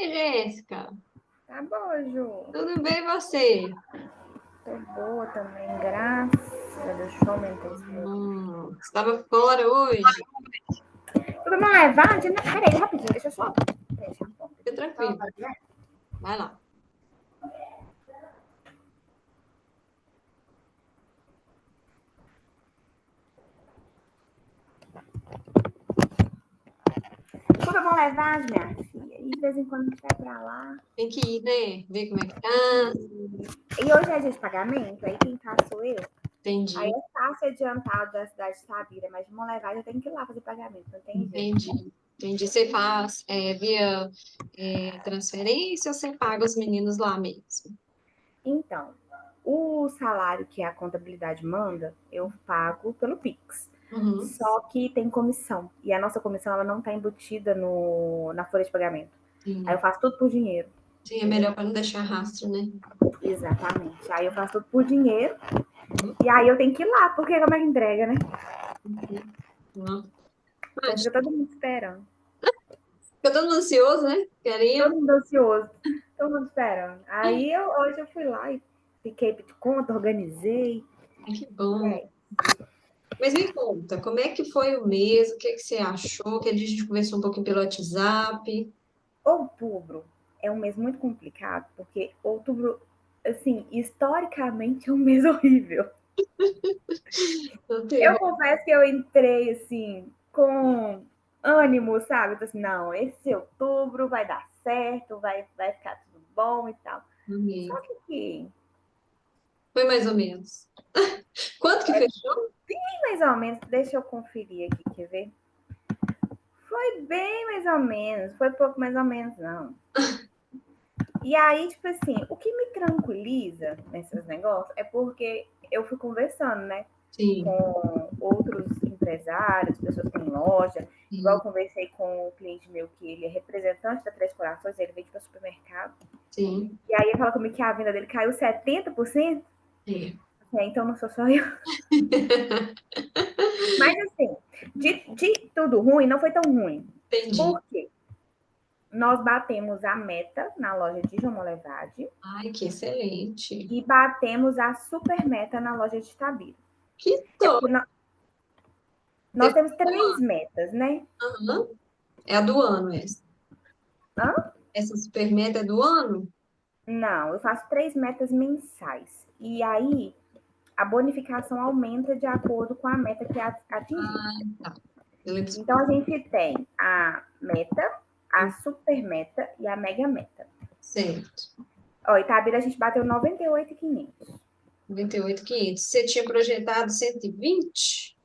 Ei, Jéssica, Tá boa, Ju. tudo bem e você? Tô boa também, graças a Deus. Deixa eu aumentar esse meu. Você estava fora hoje? Tudo bom, levante? Peraí, rapidinho, deixa eu só. Deixa eu Fica só tranquilo, fazer. vai lá. Tudo bom, levante, minha filha. E de vez em quando a gente vai pra lá. Tem que ir, né? Ver como é que tá. E hoje é dia de pagamento, aí quem tá sou eu. Aí Entendi, é fácil adiantar da cidade de Tabira, mas de Monlevade eu tenho que ir lá fazer pagamento, não tem jeito. entendi. Entendi. Você faz via transferência ou você paga os meninos lá mesmo? Então, o salário que a contabilidade manda, eu pago pelo Pix. Uhum. Só que tem comissão. E a nossa comissão ela não está embutida na folha de pagamento. Aí eu Sim. faço tudo por dinheiro. Sim, é Entendeu? melhor para não deixar rastro, né? Exatamente. Aí eu faço tudo por dinheiro. Uhum. E aí eu tenho que ir lá, porque como é que entrega, né? Uhum. Não. Então Mas, fica todo mundo esperando. fica todo mundo ansioso, né? Todo Querendo. mundo ansioso. Todo mundo esperando. Hoje eu fui lá e fiquei de conta, organizei. Que bom. É, Mas me conta, como é que foi o mês? O que que você achou? Que a gente conversou um pouquinho pelo WhatsApp. outubro é um mês muito complicado, porque outubro, assim, historicamente é um mês horrível. Não Eu teve. confesso que eu entrei, assim, com ânimo, sabe? Então, assim, não, esse outubro vai dar certo, vai ficar tudo bom e tal. Ninguém. Só que, Foi mais ou menos. Quanto que fechou? mais ou menos, deixa eu conferir aqui, quer ver? Foi bem mais ou menos, foi pouco mais ou menos, não. E aí, tipo assim, o que me tranquiliza nesses negócios é porque eu fui conversando, né? Sim, Com outros empresários, pessoas que têm loja. Igual eu sim, conversei com um cliente meu que ele é representante da Três Corações, ele vende para supermercado. sim. E aí ele fala comigo que a venda dele caiu 70%. É. Então não sou só eu. Mas assim, de tudo ruim, não foi tão ruim. Entendi. Por quê? Nós batemos a meta na loja de João Molevade Ai, que excelente. e batemos a super meta na loja de Tabira. Que É top. porque nós Teve temos uma. três metas, né? Aham. É a do ano essa. Hã? Essa super meta é do ano? Não, eu faço três metas mensais. E aí, a bonificação aumenta de acordo com a meta que é atingida. Ah, tá. Eu lembro. Então, a gente tem a meta, a super meta e a mega meta. Certo. Ó, Itabira a gente bateu 98.500. 98.500. Você tinha projetado 120?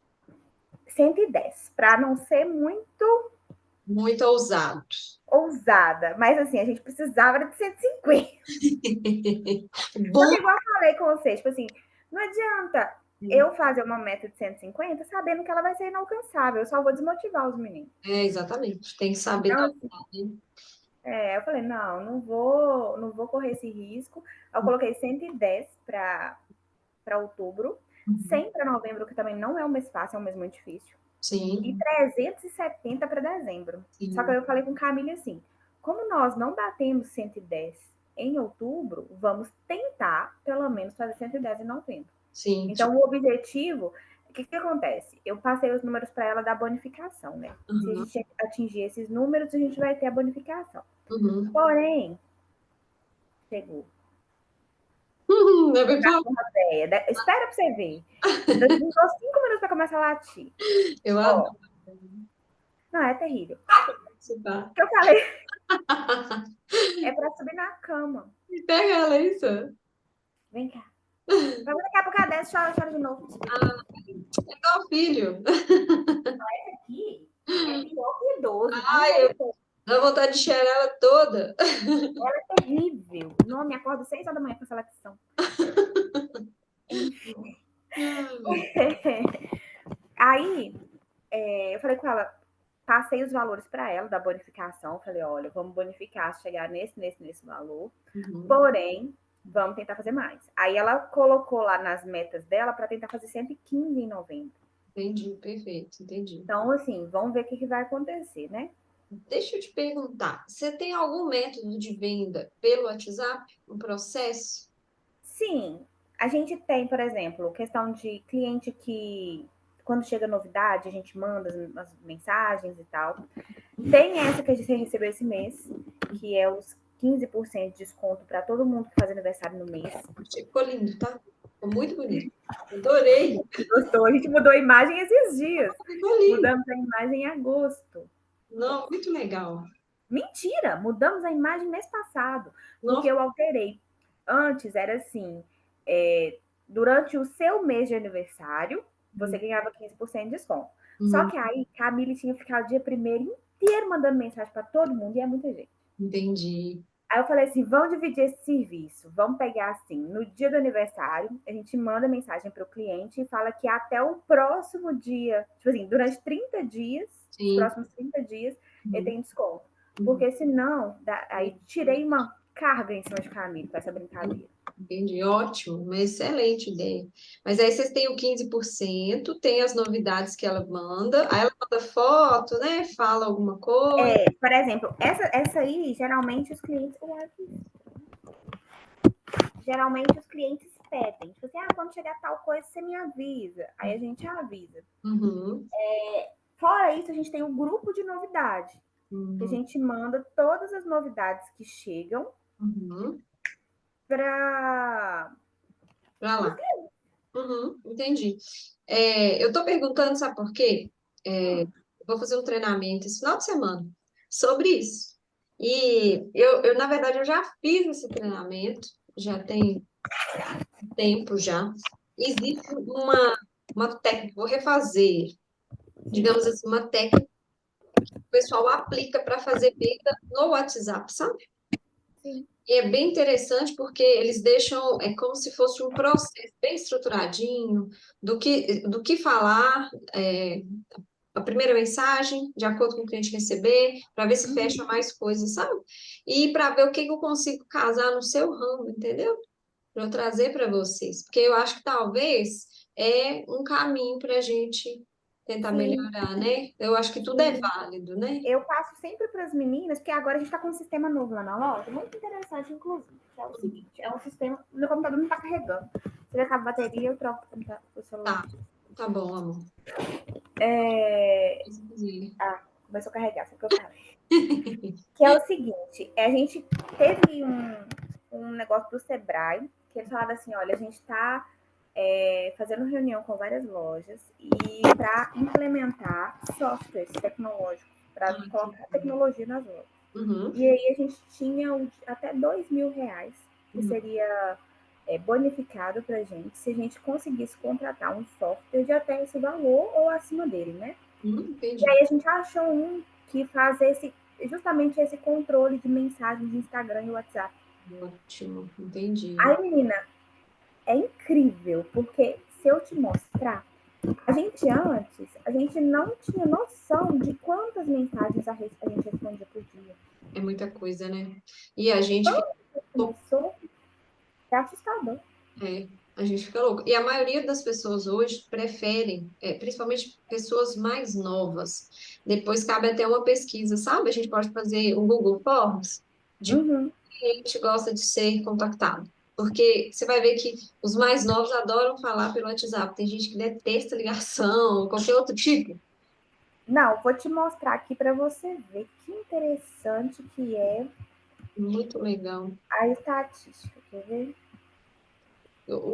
110, para não ser muito Muito ousado. ousada. Mas assim, a gente precisava de 150. Só Bom. que igual eu falei com vocês, tipo assim, não adianta eu fazer uma meta de 150 sabendo que ela vai ser inalcançável. Eu só vou desmotivar os meninos. É, exatamente. Tem que saber Então, tocar, assim, né? eu falei, não vou correr esse risco. Eu coloquei 110 para outubro, Uhum. 100 para novembro, que também não é um mês fácil, é um mês muito difícil, e Sim, 370 para dezembro. Só que sim, aí eu falei com Camila assim, como nós não batemos 110 em outubro, vamos tentar, pelo menos, fazer 110 em novembro. sim. Então, o objetivo, o que acontece? Eu passei os números para ela da bonificação, né? Se a Uhum, gente atingir esses números, a gente vai ter a bonificação. uhum. Porém, chegou. É bem bom. Espera para você ver. Demorou 5 minutos para começar a latir. Eu Ó, adoro não, é terrível. participar. O que eu falei é para subir na cama. Pega ela, isso. Vem cá. Mas daqui a pouco a desce, chora de novo. É igual filho. Aqui é pior que idoso. Ai, eu Misericórdia. dá vontade de cheirar ela toda. Ela é terrível. Não, me acordo 6 horas da manhã com essa lactação. Enfim. Ai, Aí, eu falei com ela, passei os valores para ela da bonificação. Falei, olha, vamos bonificar, chegar nesse valor. uhum. Porém, vamos tentar fazer mais. Aí ela colocou lá nas metas dela para tentar fazer 115 em novembro. Entendi, perfeito, entendi. Então, assim, vamos ver o que vai acontecer, né? Deixa eu te perguntar, você tem algum método de venda pelo WhatsApp, um processo? Sim, a gente tem, por exemplo, questão de cliente que, quando chega novidade, a gente manda as mensagens e tal. Tem essa que a gente recebeu esse mês, que é os 15% de desconto para todo mundo que faz aniversário no mês. Ficou lindo, tá? Ficou muito bonito. Adorei. Gostou? A gente mudou a imagem esses dias. Ficou lindo. Mudamos a imagem em agosto. Não, muito legal. Mentira! Mudamos a imagem mês passado, porque Não, eu alterei. Antes era assim: durante o seu mês de aniversário, você ganhava 15% de desconto. Só uhum, que aí, Camille tinha ficado o dia primeiro inteiro mandando mensagem para todo mundo, e é muita gente. entendi. Aí eu falei assim: vamos dividir esse serviço. Vamos pegar assim, no dia do aniversário, a gente manda mensagem para o cliente e fala que até o próximo dia, tipo assim, durante 30 dias, os Sim. próximos 30 dias, ele Uhum, tem desconto. uhum. Porque senão, aí tirei uma carga em cima de Camille com essa brincadeira. Entendi, ótimo, uma excelente ideia. Mas aí vocês têm o 15%, tem as novidades que ela manda, aí ela manda foto, né? Fala alguma coisa. Por exemplo, essa aí, geralmente os clientes. Geralmente os clientes pedem. Tipo assim, quando chegar tal coisa, você me avisa. Aí a gente avisa. Uhum, Fora isso, a gente tem um grupo de novidade, que a uhum, gente manda todas as novidades que chegam uhum. para. Pra lá. Uhum, entendi. É, eu tô perguntando, sabe por quê? É, eu vou fazer um treinamento esse final de semana sobre isso. E na verdade, eu já fiz esse treinamento, já tem tempo já. Existe uma técnica, vou refazer, digamos assim, uma técnica que o pessoal aplica para fazer venda no WhatsApp, sabe? Sim. E é bem interessante porque eles deixam, é como se fosse um processo bem estruturadinho do que falar, a primeira mensagem, de acordo com o cliente receber, para ver se fecha mais coisas, sabe? E para ver o que que eu consigo casar no seu ramo, entendeu? Para eu trazer para vocês. Porque eu acho que talvez é um caminho para a gente tentar Sim, melhorar, né? Eu acho que tudo é sim. válido, né? Eu passo sempre para as meninas, porque agora a gente está com um sistema novo lá na loja, muito interessante, inclusive. Que é o seguinte: é um sistema. Meu computador não está carregando. Se ele acaba a bateria, eu troco o celular. Tá, tá bom, amor. É... Se quiser. Começou a carregar, sabe o que eu falei? Que é o seguinte: a gente teve um negócio do Sebrae, que eles falavam assim: olha, a gente está fazendo reunião com várias lojas e para implementar softwares tecnológicos, para Ah, que colocar tecnologia nas lojas. Uhum, E aí a gente tinha até R$ 2.000 que uhum, seria bonificado para a gente se a gente conseguisse contratar um software de até esse valor ou acima dele, né? E entendi. aí a gente achou um que faz justamente esse controle de mensagens de Instagram e WhatsApp. Ótimo, entendi. Aí, menina, é incrível, porque se eu te mostrar, a gente não tinha noção de quantas mensagens a gente respondia por dia. É muita coisa, né? E a gente fica louco. Começou, é assustador. A gente fica louco. E a maioria das pessoas hoje preferem, principalmente pessoas mais novas. Depois cabe até uma pesquisa, sabe? A gente pode fazer um Google Forms de Uhum. quem a gente gosta de ser contactado. Porque você vai ver que os mais novos adoram falar pelo WhatsApp. Tem gente que detesta ligação, qualquer outro tipo. Não, vou te mostrar aqui para você ver que interessante que é Muito legal. a estatística. Quer ver?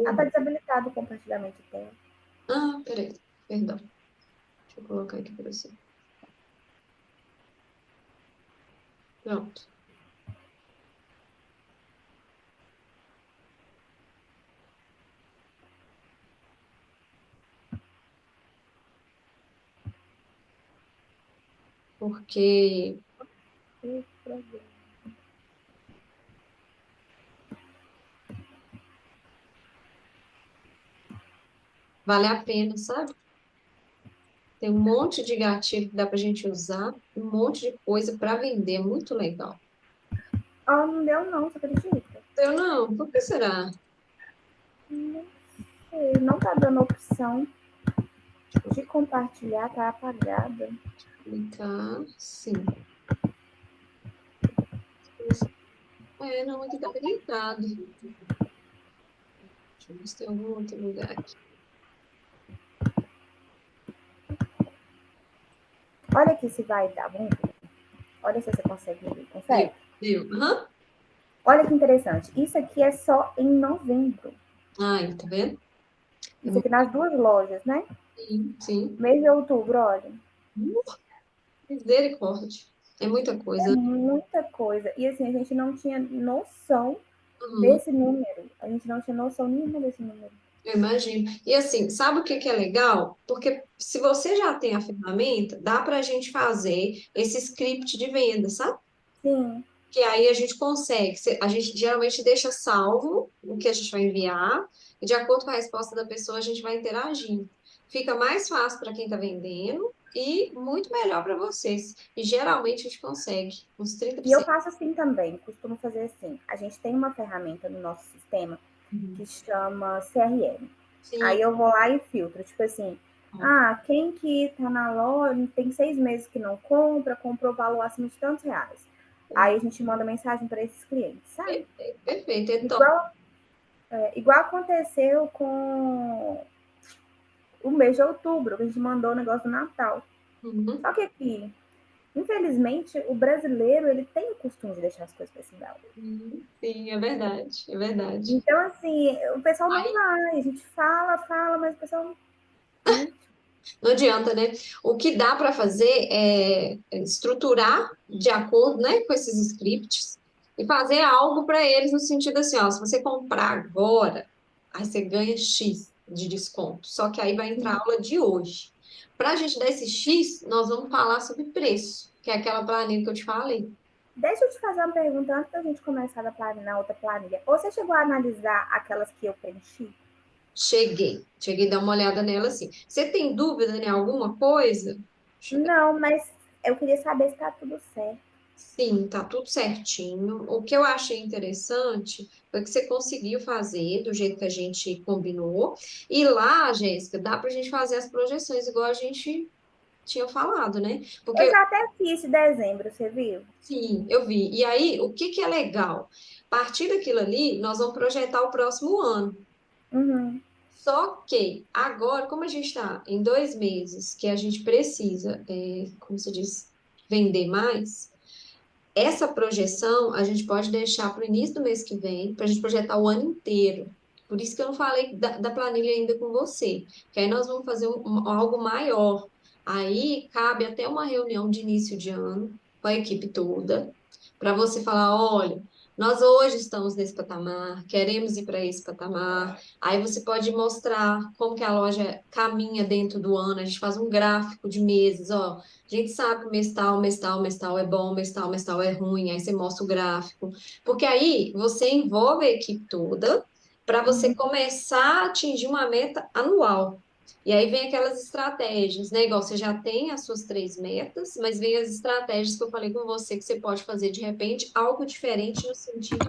Ah, tá Eu- desabilitado o compartilhamento de tela. peraí, perdão. Deixa eu colocar aqui para você. Pronto. Porque Que problema. vale a pena, sabe? Tem um monte de gatilho que dá para a gente usar, um monte de coisa para vender, muito legal. Ah, não deu não, você acredita? Eu não, por que será? Não sei, não tá dando opção de compartilhar, tá apagada. Clicar, sim. É, não, aqui tá deitado. Deixa eu ver se tem algum outro lugar aqui. Olha aqui se vai dar, vamos ver. Olha se você consegue ver. Viu? Consegue? Viu? Aham. Olha que interessante. Isso aqui é só em novembro. Ai, tá vendo? É Isso aqui nas duas lojas, né? sim, sim. Mês de outubro, olha. Misericórdia. É muita É coisa. muita coisa. E assim, a gente não tinha noção Uhum. desse número. A gente não tinha noção nenhuma desse número. Eu imagino. E assim, sabe o que que é legal? Porque se você já tem a ferramenta, dá para a gente fazer esse script de venda, sabe? Sim. Que aí a gente consegue. A gente geralmente deixa salvo o que a gente vai enviar, e de acordo com a resposta da pessoa, a gente vai interagindo. Fica mais fácil para quem está vendendo e muito melhor para vocês. E geralmente a gente consegue uns E eu 30%. faço assim também, costumo fazer assim. A gente tem uma ferramenta no nosso sistema Uhum. que chama CRM. Sim. Aí eu vou lá e filtro, tipo assim, ah, quem que tá na loja, tem 6 meses que não compra, comprou valor acima de tantos reais. Aí a gente manda mensagem para esses clientes, sabe? Perfeito, perfeito. Então, Igual aconteceu com o mês de outubro, que a gente mandou o negócio do Natal. uhum. Só que aqui, infelizmente, o brasileiro, ele tem o costume de deixar as coisas para cima da hora. Sim, é verdade, é verdade. Então, assim, o pessoal não Aí vai. A gente fala, fala, mas o pessoal, né? não adianta, né? O que dá para fazer é estruturar de acordo, né, com esses scripts e fazer algo para eles no sentido assim, ó, se você comprar agora, aí você ganha X de desconto. Só que aí vai entrar a aula de hoje. Para a gente dar esse X, nós vamos falar sobre preço, que é aquela planilha que eu te falei. Deixa eu te fazer uma pergunta antes da gente começar na outra planilha. Ou você chegou a analisar aquelas que eu preenchi? Cheguei a dar uma olhada nela assim. Você tem dúvida em alguma coisa? Não, mas eu queria saber se está tudo certo. Sim, tá tudo certinho. O que eu achei interessante foi que você conseguiu fazer do jeito que a gente combinou. E lá, Jéssica, dá pra gente fazer as projeções igual a gente tinha falado, né? Eu Porque, já até fiz em dezembro, você viu? sim, eu vi. E aí, o que que é legal? A partir daquilo ali, nós vamos projetar o próximo ano. Uhum. Só que agora, como a gente está em 2 meses, que a gente precisa, como se diz, vender mais. Essa projeção a gente pode deixar para o início do mês que vem, para a gente projetar o ano inteiro. Por isso que eu não falei da planilha ainda com você, que aí nós vamos fazer algo maior. Aí cabe até uma reunião de início de ano com a equipe toda, para você falar, olha, nós hoje estamos nesse patamar, queremos ir para esse patamar. Aí você pode mostrar como que a loja caminha dentro do ano. A gente faz um gráfico de meses, ó. A gente sabe que mês tal é bom, mês tal é ruim, aí você mostra o gráfico. Porque aí você envolve a equipe toda para você começar a atingir uma meta anual. E aí vem aquelas estratégias, né? Igual você já tem as suas 3 metas, mas vem as estratégias que eu falei com você que você pode fazer de repente algo diferente no sentido.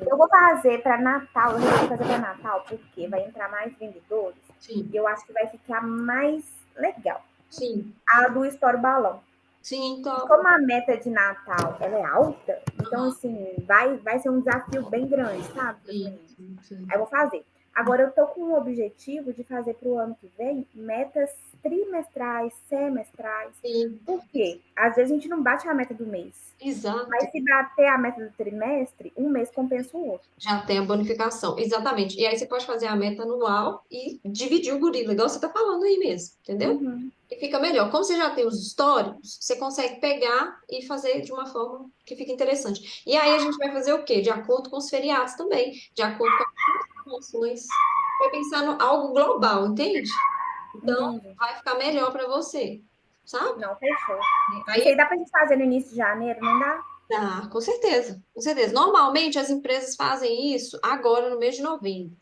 Eu vou fazer para Natal, eu resolvi fazer para Natal, porque vai entrar mais vendedores e Sim, eu acho que vai ficar mais legal. sim, A do Estouro Balão. sim, E top. como a meta de Natal ela é alta, então Aham, assim, vai ser um desafio bem grande, sabe, para os sim, meninos. sim, Aí eu sim. vou fazer. Agora eu tô com o objetivo de fazer para o ano que vem metas trimestrais, semestrais. Sim, Por quê? Às vezes a gente não bate a meta do mês. exato. Mas se bater a meta do trimestre, um mês compensa o outro. Já tem a bonificação, exatamente. E aí você pode fazer a meta anual e dividir o gorila, igual você está falando aí mesmo, entendeu? Uhum. E fica melhor. Como você já tem os históricos, você consegue pegar e fazer de uma forma que fica interessante. E aí a gente vai fazer o quê? De acordo com os feriados também, de acordo com as promoções. Vai pensar no algo global, entende? Então, Entendi. vai ficar melhor para você, sabe? Não, fechou. Isso Aí aí dá pra gente fazer no início de janeiro, não dá? dá, com certeza, com certeza. Normalmente as empresas fazem isso agora no mês de novembro,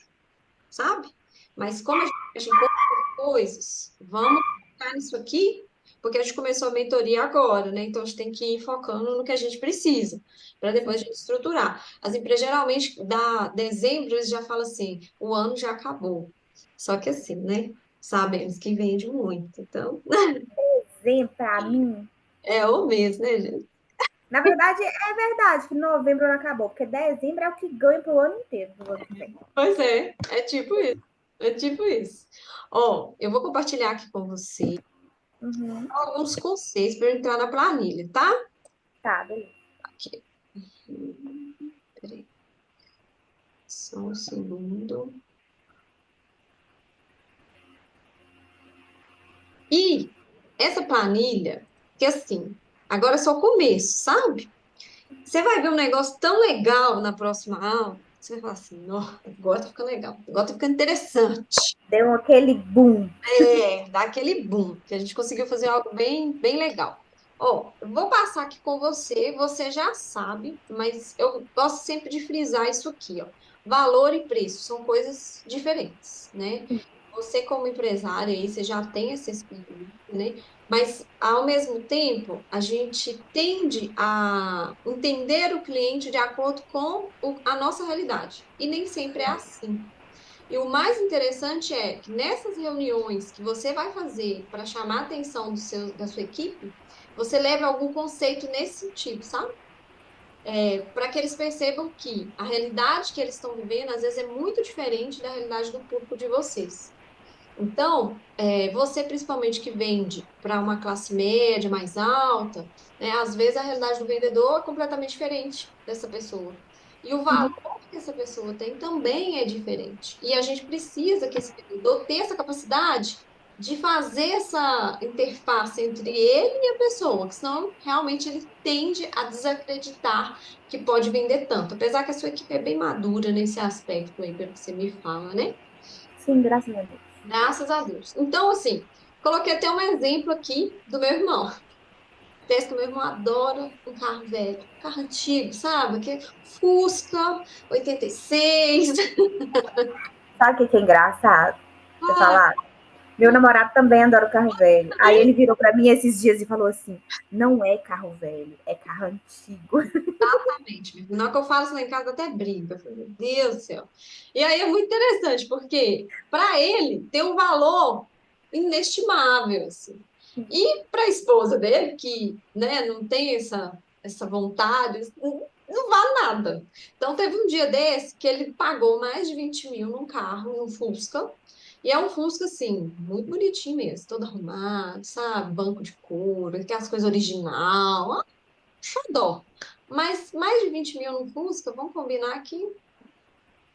sabe? Mas como a gente mexe em poucas coisas, vamos focar nisso aqui, porque a gente começou a mentoria agora, né? Então a gente tem que ir focando no que a gente precisa, para depois a Sim. gente estruturar. As empresas geralmente, da dezembro, eles já falam assim, o ano já acabou. Só que assim, né? Sabemos que vende muito, então Exemplo, pra mim, é o mês, né, gente? Na verdade, é verdade que novembro não acabou, porque dezembro é o que ganha pro ano inteiro do ano que vem. Pois é tipo isso. É tipo isso. Ó, eu vou compartilhar aqui com você Uhum. alguns conceitos para entrar na planilha, tá? Tá, beleza. Aqui. Peraí, só um segundo. E essa planilha, que assim, agora é só o começo, sabe? Você vai ver um negócio tão legal na próxima aula, você vai falar assim, ó, agora tá ficando legal, agora tá ficando interessante. Deu aquele boom. É, dá aquele boom, que a gente conseguiu fazer algo bem legal. Ó, eu vou passar aqui com você, você já sabe, mas eu gosto sempre de frisar isso aqui, ó. Valor e preço são coisas diferentes, né? Você como empresária aí, você já tem essa experiência, né? Mas ao mesmo tempo, a gente tende a entender o cliente de acordo com a nossa realidade. E nem sempre é assim. E o mais interessante é que nessas reuniões que você vai fazer para chamar a atenção da sua equipe, você leve algum conceito nesse sentido, sabe? Para que eles percebam que a realidade que eles estão vivendo, às vezes, é muito diferente da realidade do público de vocês. Então, você principalmente que vende para uma classe média mais alta, né, às vezes a realidade do vendedor é completamente diferente dessa pessoa. E o valor que essa pessoa tem também é diferente. E a gente precisa que esse vendedor tenha essa capacidade de fazer essa interface entre ele e a pessoa, que senão realmente ele tende a desacreditar que pode vender tanto. Apesar que a sua equipe é bem madura nesse aspecto aí, pelo que você me fala, né? Sim, graças a Deus. Graças a Deus. Então, assim, coloquei até um exemplo aqui do meu irmão. Parece que o meu irmão adora um carro velho, carro antigo, sabe? Que Fusca 86. Sabe o que é engraçado? Você Ah, falar? Meu namorado também adora o carro velho. Aí ele virou pra mim esses dias e falou assim: não é carro velho, é carro antigo. exatamente. Na hora que eu falo isso lá em casa, até briga. Eu falo, meu Deus do céu. E aí é muito interessante, porque para ele tem um valor inestimável, assim. E para a esposa dele, que, né, não tem essa vontade, não vale nada. Então teve um dia desse que ele pagou mais de 20 mil num carro, num Fusca. E é um Fusca, assim, muito bonitinho mesmo, todo arrumado, sabe? Banco de couro, aquelas coisas original. Xodó. Mas mais de 20 mil no Fusca, vamos combinar que,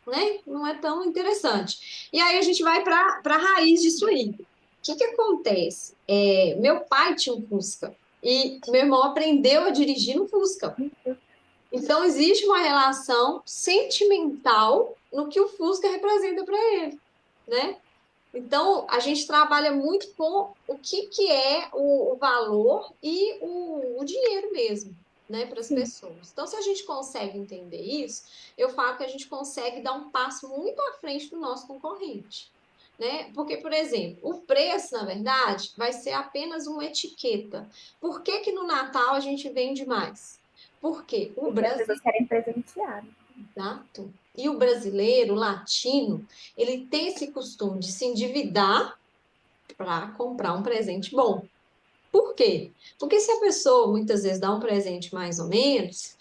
né, não é tão interessante. E aí a gente vai para a raiz disso aí. O que que acontece? Meu pai tinha um Fusca e meu irmão aprendeu a dirigir no Fusca. Então existe uma relação sentimental no que o Fusca representa para ele, né? Então, a gente trabalha muito com o que, que é o valor e o dinheiro mesmo, né, para as Sim, pessoas. Então, se a gente consegue entender isso, eu falo que a gente consegue dar um passo muito à frente do nosso concorrente, né? Porque, por exemplo, o preço, na verdade, vai ser apenas uma etiqueta. Por que que no Natal a gente vende mais? Porque o porque as pessoas Brasil. querem presentear. Exato. E o brasileiro, o latino, ele tem esse costume de se endividar para comprar um presente bom. Por quê? Porque se a pessoa muitas vezes dá um presente mais ou menos,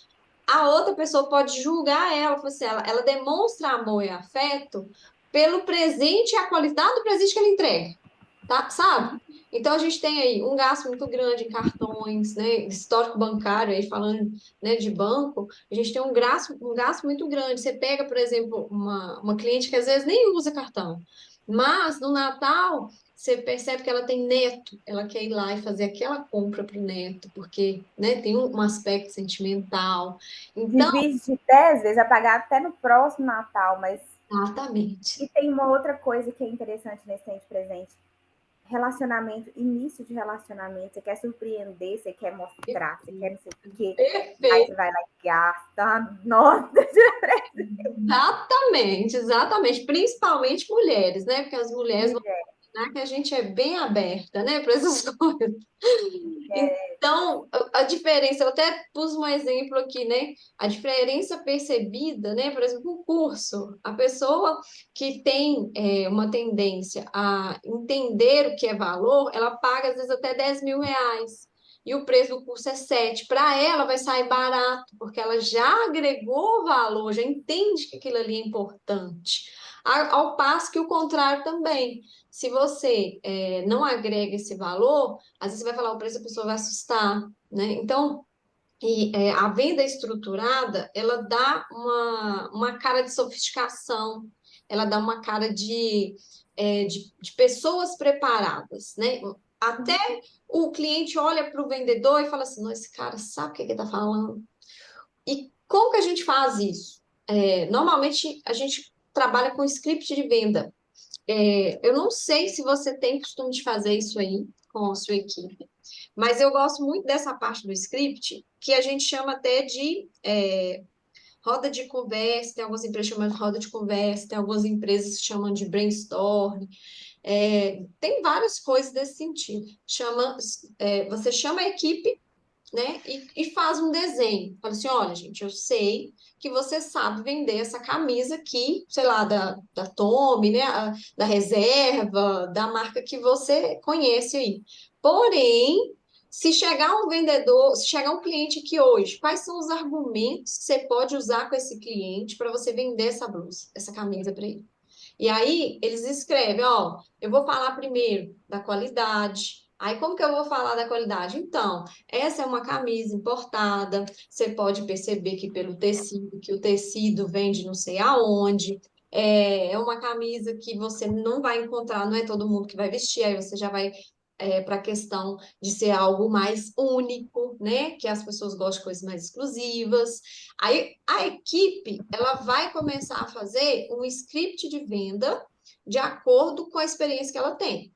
a outra pessoa pode julgar ela, falar assim, ela demonstra amor e afeto pelo presente e a qualidade do presente que ela entrega, tá? Sabe? Então a gente tem aí um gasto muito grande em cartões, né? Histórico bancário aí falando, né, de banco, a gente tem um gasto muito grande. Você pega, por exemplo, uma cliente que às vezes nem usa cartão, mas no Natal você percebe que ela tem neto, ela quer ir lá e fazer aquela compra para o neto, porque, né, tem um aspecto sentimental. Então, Divide de 10 vezes, a pagar até no próximo Natal, mas. exatamente. E tem uma outra coisa que é interessante nesse tempo de presente. Relacionamento, início de relacionamento, você quer surpreender, você quer mostrar, você quer não sei o quê. Aí você Perfeito. vai lá e gasta uma nota. Exatamente, exatamente. Principalmente mulheres, né? Porque as mulheres vão Mulher, imaginar que a gente é bem aberta, né, para essas coisas. Então, a diferença, eu até pus um exemplo aqui, né? A diferença percebida, né? Por exemplo, um curso. A pessoa que tem uma tendência a entender o que é valor, ela paga às vezes até 10 mil reais. e o preço do curso é 7, para ela vai sair barato, porque ela já agregou valor, já entende que aquilo ali é importante. Ao passo que o contrário também. Se você não agrega esse valor, às vezes você vai falar o preço, a pessoa vai assustar, né? Então, a venda estruturada, ela dá uma cara de sofisticação, ela dá uma cara de pessoas preparadas, né? Até o cliente olha para o vendedor e fala assim, não, esse cara sabe o que ele está falando. E como que a gente faz isso? Normalmente, a gente trabalha com script de venda. Eu não sei se você tem costume de fazer isso aí com a sua equipe, mas eu gosto muito dessa parte do script, que a gente chama até de roda de conversa, tem algumas empresas que chamam de roda de conversa, tem algumas empresas que chamam de brainstorm, tem várias coisas desse sentido. Você chama a equipe, né? E faz um desenho. Fala assim, olha, gente, eu sei que você sabe vender essa camisa aqui, sei lá, da Tommy, né? Da Reserva, da marca que você conhece aí. Porém, se chegar um vendedor, se chegar um cliente aqui hoje, quais são os argumentos que você pode usar com esse cliente para você vender essa blusa, essa camisa para ele? E aí eles escrevem, ó, eu vou falar primeiro da qualidade. Aí como que eu vou falar da qualidade? Então, essa é uma camisa importada. Você pode perceber que pelo tecido, que o tecido vem de não sei aonde. É uma camisa que você não vai encontrar, não é todo mundo que vai vestir. Aí você já vai para a questão de ser algo mais único, né? Que as pessoas gostam de coisas mais exclusivas. Aí a equipe, ela vai começar a fazer um script de venda de acordo com a experiência que ela tem.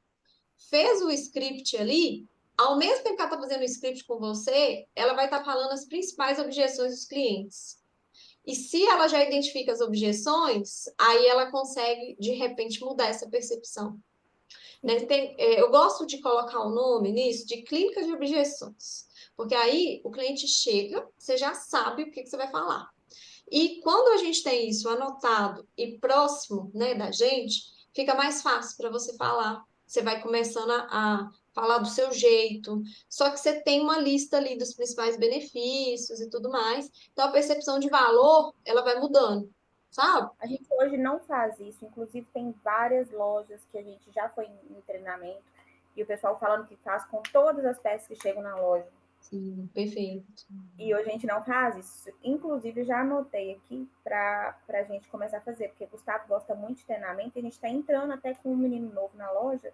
Fez o script ali, ao mesmo tempo que ela está fazendo o script com você, ela vai estar falando as principais objeções dos clientes. E se ela já identifica as objeções, aí ela consegue, de repente, mudar essa percepção. Né? Eu gosto de colocar o nome nisso de clínica de objeções, porque aí o cliente chega, você já sabe o que você vai falar. E quando a gente tem isso anotado e próximo, né, da gente, fica mais fácil para você falar. Você vai começando a falar do seu jeito, só que você tem uma lista ali dos principais benefícios e tudo mais. Então a percepção de valor, ela vai mudando, sabe? A gente hoje não faz isso, inclusive tem várias lojas que a gente já foi em treinamento e o pessoal falando que faz com todas as peças que chegam na loja. Sim, perfeito. E hoje a gente não faz isso. Inclusive, já anotei aqui para a gente começar a fazer, porque o Gustavo gosta muito de treinamento e a gente está entrando até com um menino novo na loja.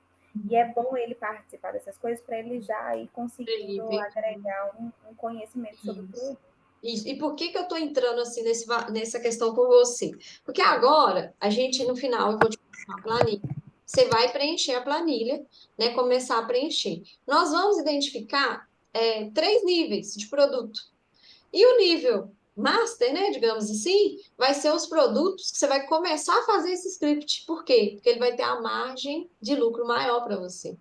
E é bom ele participar dessas coisas para ele já ir conseguindo Felipe. agregar um conhecimento sobre o Isso. produto. Isso. E por que que eu estou entrando assim nessa questão com você? Porque agora, a gente, no final, eu vou te passar a planilha. Você vai preencher a planilha, né? Começar a preencher. Nós vamos identificar 3 níveis de produto. E o nível master, né? Digamos assim, vai ser os produtos que você vai começar a fazer esse script. Por quê? Porque ele vai ter a margem de lucro maior para você.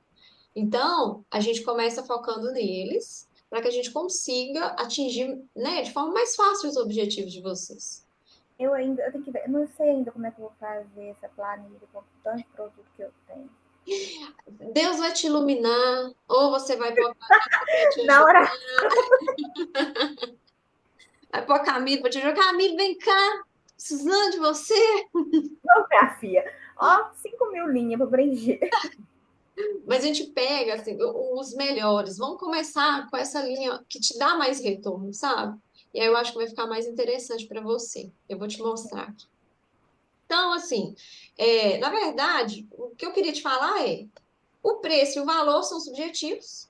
Então, a gente começa focando neles para que a gente consiga atingir, né, de forma mais fácil os objetivos de vocês. Eu tenho que ver, eu não sei ainda como é que eu vou fazer essa planilha com o tanto de produto que eu tenho. Deus vai te iluminar, ou você vai pôr a Clarissa para te Na ajudar, hora, vai pôr a Camila para te ajudar. Camila, vem cá, precisando de você. não, minha filha. Ó, 5.000 linhas para preencher. Mas a gente pega assim, os melhores. Vamos começar com essa linha que te dá mais retorno, sabe? E aí eu acho que vai ficar mais interessante para você. Eu vou te mostrar aqui. Então, assim, na verdade, o que eu queria te falar é: o preço e o valor são subjetivos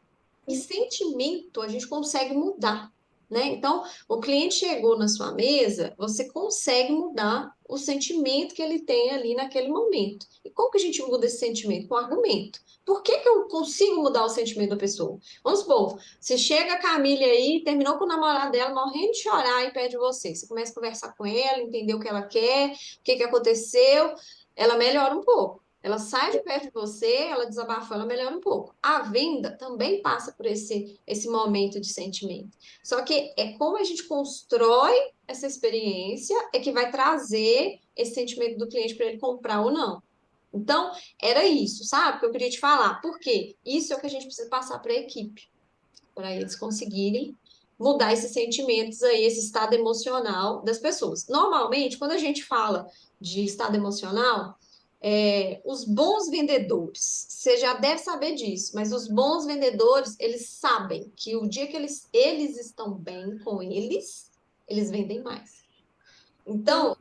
e Sim. sentimento a gente consegue mudar, né? Então, o cliente chegou na sua mesa, você consegue mudar o sentimento que ele tem ali naquele momento. E como que a gente muda esse sentimento? Com argumento. Por que que eu consigo mudar o sentimento da pessoa? Vamos supor, se chega a Camila aí, terminou com o namorado dela, morrendo de chorar e pede você. Você começa a conversar com ela, entender o que ela quer, o que que aconteceu, ela melhora um pouco. Ela sai de perto de você, ela desabafa, ela melhora um pouco. A venda também passa por esse momento de sentimento. Só que é como a gente constrói essa experiência é que vai trazer esse sentimento do cliente para ele comprar ou não. Então, era isso, sabe? Que eu queria te falar. Por quê? Isso é o que a gente precisa passar para a equipe. para eles conseguirem mudar esses sentimentos aí, esse estado emocional das pessoas. Normalmente, quando a gente fala de estado emocional, os bons vendedores, você já deve saber disso, mas os bons vendedores, eles sabem que o dia que eles estão bem com eles vendem mais. Sim. Então,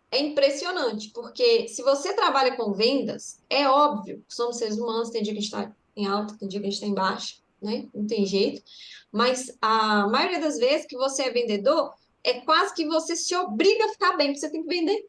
é impressionante, porque se você trabalha com vendas, é óbvio que somos seres humanos, tem dia que a gente está em alta, tem dia que a gente está em baixa, né? Não tem jeito. Mas a maioria das vezes que você é vendedor, é quase que você se obriga a ficar bem, porque você tem que vender.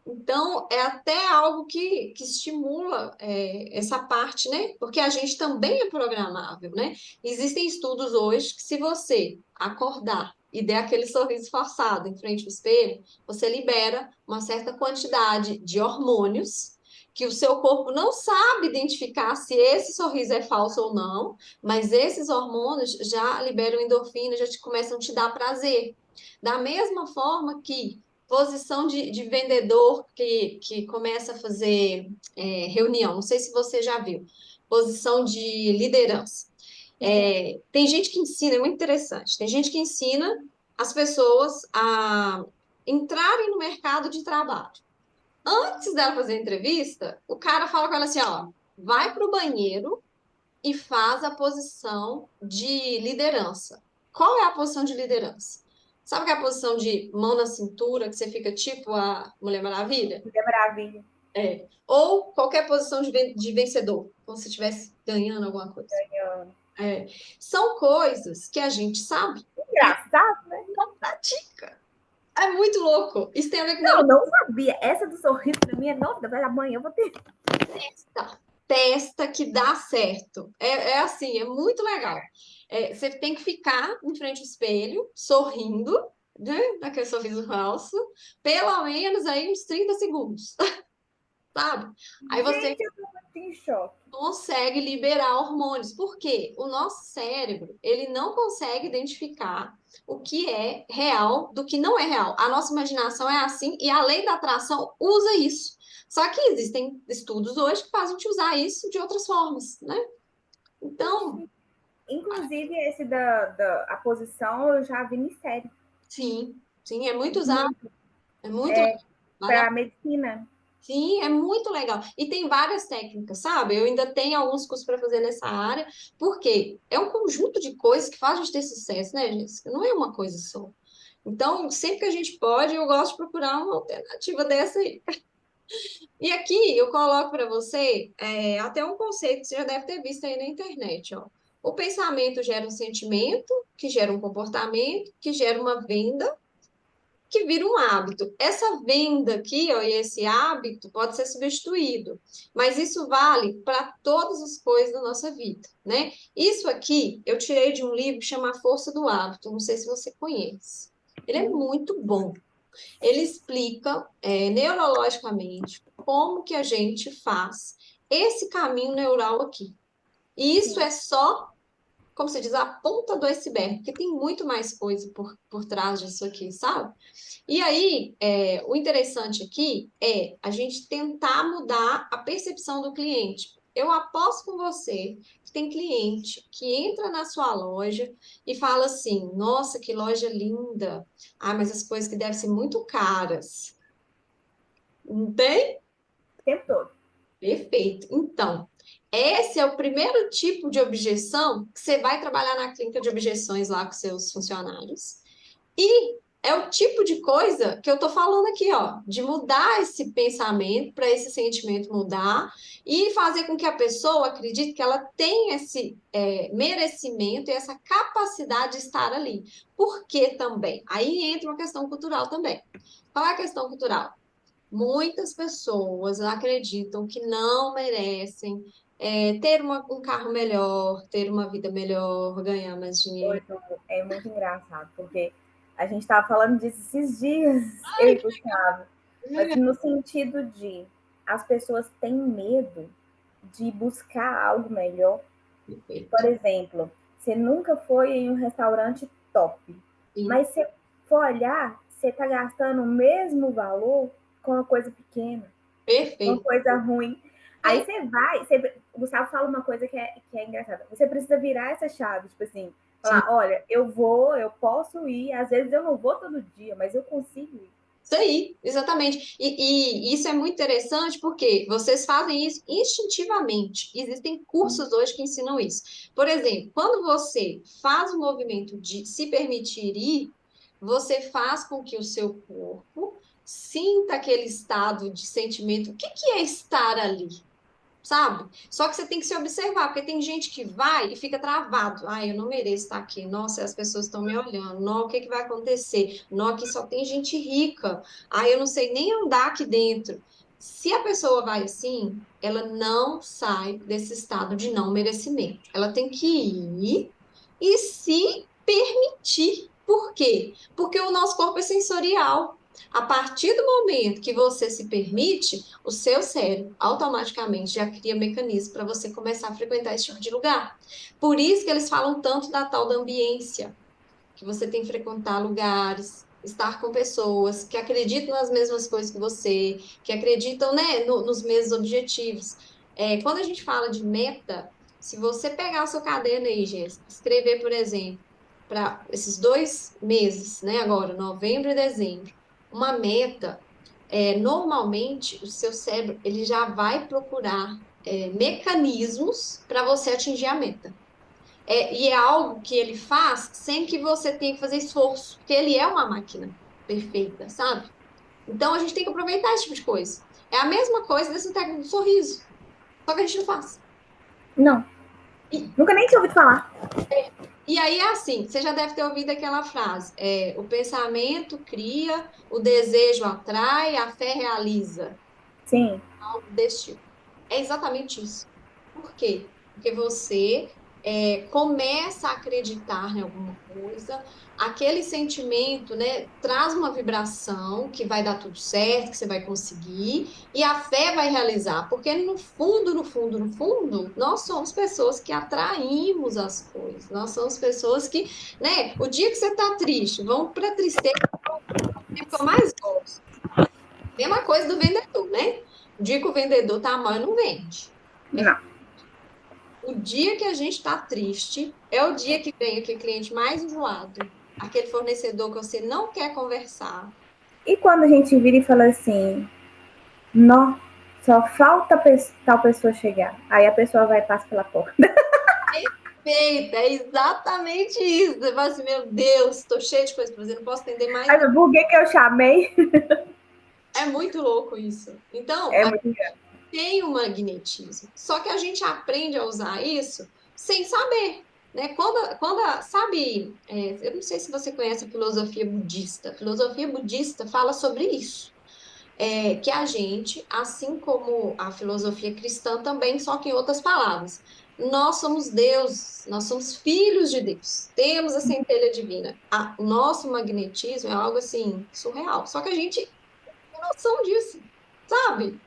Então, é até algo que estimula essa parte, né? Porque a gente também é programável, né? Existem estudos hoje que se você acordar e der aquele sorriso forçado em frente ao espelho, você libera uma certa quantidade de hormônios que o seu corpo não sabe identificar se esse sorriso é falso ou não, mas esses hormônios já liberam endorfina, já começam a te dar prazer. Da mesma forma que posição de vendedor que começa a fazer reunião. Não sei se você já viu. Posição de liderança. Tem gente que ensina, é muito interessante. Tem gente que ensina as pessoas a entrarem no mercado de trabalho. Antes dela fazer a entrevista, o cara fala com ela assim: ó, vai para o banheiro e faz a posição de liderança. Qual é a posição de liderança? Sabe que é a posição de mão na cintura, que você fica tipo a Mulher Maravilha? Que maravilha. Ou qualquer posição de vencedor, como se estivesse ganhando alguma coisa. É. São coisas que a gente sabe, mas Engraçado, né? não pratica. É muito louco. Isso tem a ver com Não, não sabia. Essa do sorriso pra mim é nova, mas amanhã eu vou ter. neurotesta. Testa que dá certo. É assim, é muito legal. Você tem que ficar em frente ao espelho, sorrindo, né? Aquele sorriso falso, pelo menos aí uns 30 segundos, sabe? Aí você Gente, eu tô muito em choque. consegue liberar hormônios. Por quê? O nosso cérebro, ele não consegue identificar o que é real do que não é real. A nossa imaginação é assim e a lei da atração usa isso. Só que existem estudos hoje que fazem te usar isso de outras formas, né? Então, Inclusive, esse da a posição eu já vi em série. sim, sim, é muito usado, é muito legal. Vale a Para medicina. Sim, é muito legal. E tem várias técnicas, sabe? Eu ainda tenho alguns cursos para fazer nessa área, porque é um conjunto de coisas que faz a gente ter sucesso, né, Jéssica? Não é uma coisa só. Então, sempre que a gente pode, eu gosto de procurar uma alternativa dessa aí. E aqui eu coloco para você até um conceito que você já deve ter visto aí na internet, ó. O pensamento gera um sentimento, que gera um comportamento, que gera uma venda que vira um hábito. Essa venda aqui, ó, e esse hábito pode ser substituído, mas isso vale para todas as coisas da nossa vida, né? Isso aqui eu tirei de um livro que chama A Força do Hábito, não sei se você conhece. Ele é muito bom. Ele explica, neurologicamente como que a gente faz esse caminho neural aqui. E isso Sim. é só como se diz, a ponta do iceberg, porque tem muito mais coisa por trás disso aqui, sabe? E aí, o interessante aqui é a gente tentar mudar a percepção do cliente. Eu aposto com você que tem cliente que entra na sua loja e fala assim: nossa, que loja linda! Ah, mas as coisas que devem ser muito caras. Não tem? O tempo todo. Perfeito. Então, esse é o primeiro tipo de objeção que você vai trabalhar na clínica de objeções lá com seus funcionários. E é o tipo de coisa que eu tô falando aqui, ó, de mudar esse pensamento para esse sentimento mudar e fazer com que a pessoa acredite que ela tem esse merecimento e essa capacidade de estar ali. Por que também? Aí entra uma questão cultural também. Qual é a questão cultural? Muitas pessoas acreditam que não merecem ter um carro melhor, ter uma vida melhor, ganhar mais dinheiro. É muito engraçado, porque a gente estava falando disso esses dias, eu Ai, e que Gustavo, mas legal. no sentido de as pessoas têm medo de buscar algo melhor. Perfeito. Por exemplo, você nunca foi em um restaurante top, Sim, mas se for olhar, você está gastando o mesmo valor com uma coisa pequena, uma perfeito. coisa ruim. Aí você vai, o Gustavo fala uma coisa que é engraçada. Você precisa virar essa chave, tipo assim, Sim. falar, olha, eu posso ir, às vezes eu não vou todo dia, mas eu consigo ir. Isso aí, exatamente. E isso é muito interessante porque vocês fazem isso instintivamente. Existem cursos hoje que ensinam isso. Por exemplo, quando você faz o movimento de se permitir ir, você faz com que o seu corpo sinta aquele estado de sentimento. O que que é estar ali? Sabe? Só que você tem que se observar, porque tem gente que vai e fica travado. Ai, eu não mereço estar aqui. Nossa, as pessoas estão me olhando. Não, o que que vai acontecer? Não, aqui só tem gente rica. Ai, eu não sei nem andar aqui dentro. Se a pessoa vai assim, ela não sai desse estado de não merecimento. Ela tem que ir e se permitir. Por quê? Porque o nosso corpo é sensorial. A partir do momento que você se permite, o seu cérebro automaticamente já cria mecanismo para você começar a frequentar esse tipo de lugar. Por isso que eles falam tanto da tal da ambiência, que você tem que frequentar lugares, estar com pessoas que acreditam nas mesmas coisas que você, que acreditam, né, nos mesmos objetivos. Quando a gente fala de meta, se você pegar o seu caderno aí, Jéssica, escrever, por exemplo, para esses 2 meses, né, agora, novembro e dezembro, uma meta, normalmente o seu cérebro ele já vai procurar mecanismos para você atingir a meta. E é algo que ele faz sem que você tenha que fazer esforço, porque ele é uma máquina perfeita, sabe? Então a gente tem que aproveitar esse tipo de coisa. É a mesma coisa dessa técnica do sorriso, só que a gente não faz. Não, E, nunca nem tinha ouvido falar. e aí é assim, você já deve ter ouvido aquela frase: o pensamento cria, o desejo atrai, a fé realiza. Sim, Algo desse tipo. É exatamente isso. Por quê? Porque você começa a acreditar em alguma coisa, aquele sentimento, né, traz uma vibração que vai dar tudo certo, que você vai conseguir, e a fé vai realizar, porque no fundo, no fundo, no fundo, nós somos pessoas que atraímos as coisas, nós somos pessoas que, né, o dia que você está triste, vamos para a tristeza, que eu mais gosto. Mesma coisa do vendedor, né? O dia que o vendedor tá mal, ele não vende. É, não. o dia que a gente está triste é o dia que vem aquele cliente mais enjoado, aquele fornecedor que você não quer conversar. E quando a gente vira e fala assim, não, só falta tal pessoa chegar. Aí a pessoa vai e passa pela porta. Perfeito, é exatamente isso. Você fala assim, meu Deus, estou cheio de coisa para fazer, não posso atender mais Aí, ninguém. por que eu chamei? É muito louco isso. Então, É muito engraçado. tem o magnetismo. Só que a gente aprende a usar isso sem saber, né? Sabe, eu não sei se você conhece a filosofia budista. A filosofia budista fala sobre isso. Que a gente, assim como a filosofia cristã também, só que em outras palavras, nós somos deuses, nós somos filhos de Deus, temos a centelha divina. O nosso magnetismo é algo assim surreal. Só que a gente tem noção disso, sabe?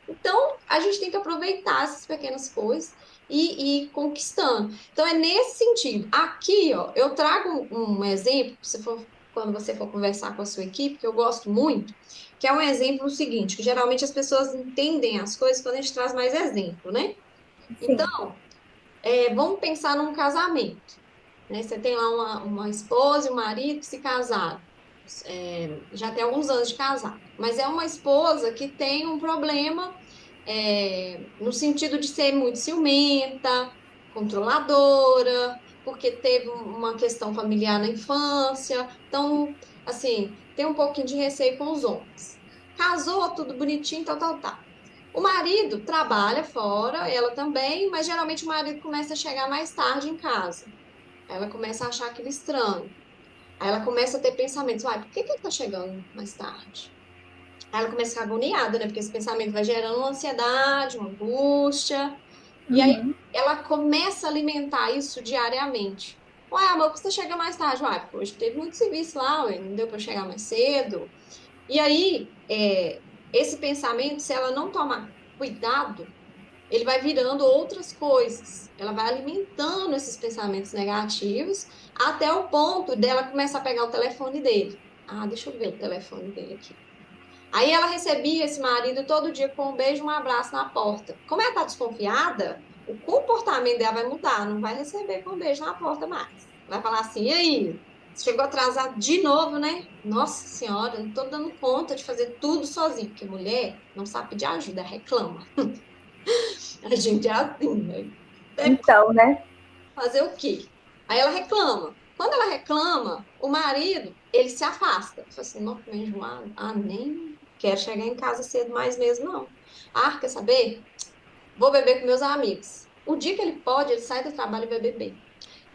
Então, a gente tem que aproveitar essas pequenas coisas e ir conquistando. Então, é nesse sentido. Aqui, ó, eu trago um exemplo, quando você for conversar com a sua equipe, que eu gosto muito, que é um exemplo seguinte, que geralmente as pessoas entendem as coisas quando a gente traz mais exemplo, né? Então, Sim. vamos pensar num casamento, né? Você tem lá uma esposa e um marido que se casaram. Já tem alguns anos de casado, mas é uma esposa que tem um problema no sentido de ser muito ciumenta, controladora, porque teve uma questão familiar na infância, então, assim, tem um pouquinho de receio com os homens. Casou, tudo bonitinho, tal, tal, tal. O marido trabalha fora, ela também, mas geralmente o marido começa a chegar mais tarde em casa. Ela começa a achar aquilo estranho. Aí ela começa a ter pensamentos, uai, por que que ele tá chegando mais tarde? Aí ela começa a ficar agoniada, né? Porque esse pensamento vai gerando uma ansiedade, uma angústia. E aí Uhum. ela começa a alimentar isso diariamente. Uai, amor, por que você chega mais tarde? Uai, porque hoje teve muito serviço lá, ué, não deu para chegar mais cedo. E aí, esse pensamento, se ela não tomar cuidado, ele vai virando outras coisas. Ela vai alimentando esses pensamentos negativos até o ponto dela começar a pegar o telefone dele. Ah, deixa eu ver o telefone dele aqui. Aí ela recebia esse marido todo dia com um beijo e um abraço na porta. Como ela está desconfiada, o comportamento dela vai mudar, não vai receber com um beijo na porta mais. Vai falar assim, e aí? Você chegou atrasado de novo, né? Nossa Senhora, não estou dando conta de fazer tudo sozinha, porque mulher não sabe pedir ajuda, reclama. A gente é assim, né? É Então, né? fazer o quê? Aí ela reclama. Quando ela reclama, o marido, ele se afasta. Fala assim, não, tô enjoado. Ah, nem quero chegar em casa cedo mais mesmo, não. Ah, quer saber? Vou beber com meus amigos. O dia que ele pode, ele sai do trabalho e vai beber.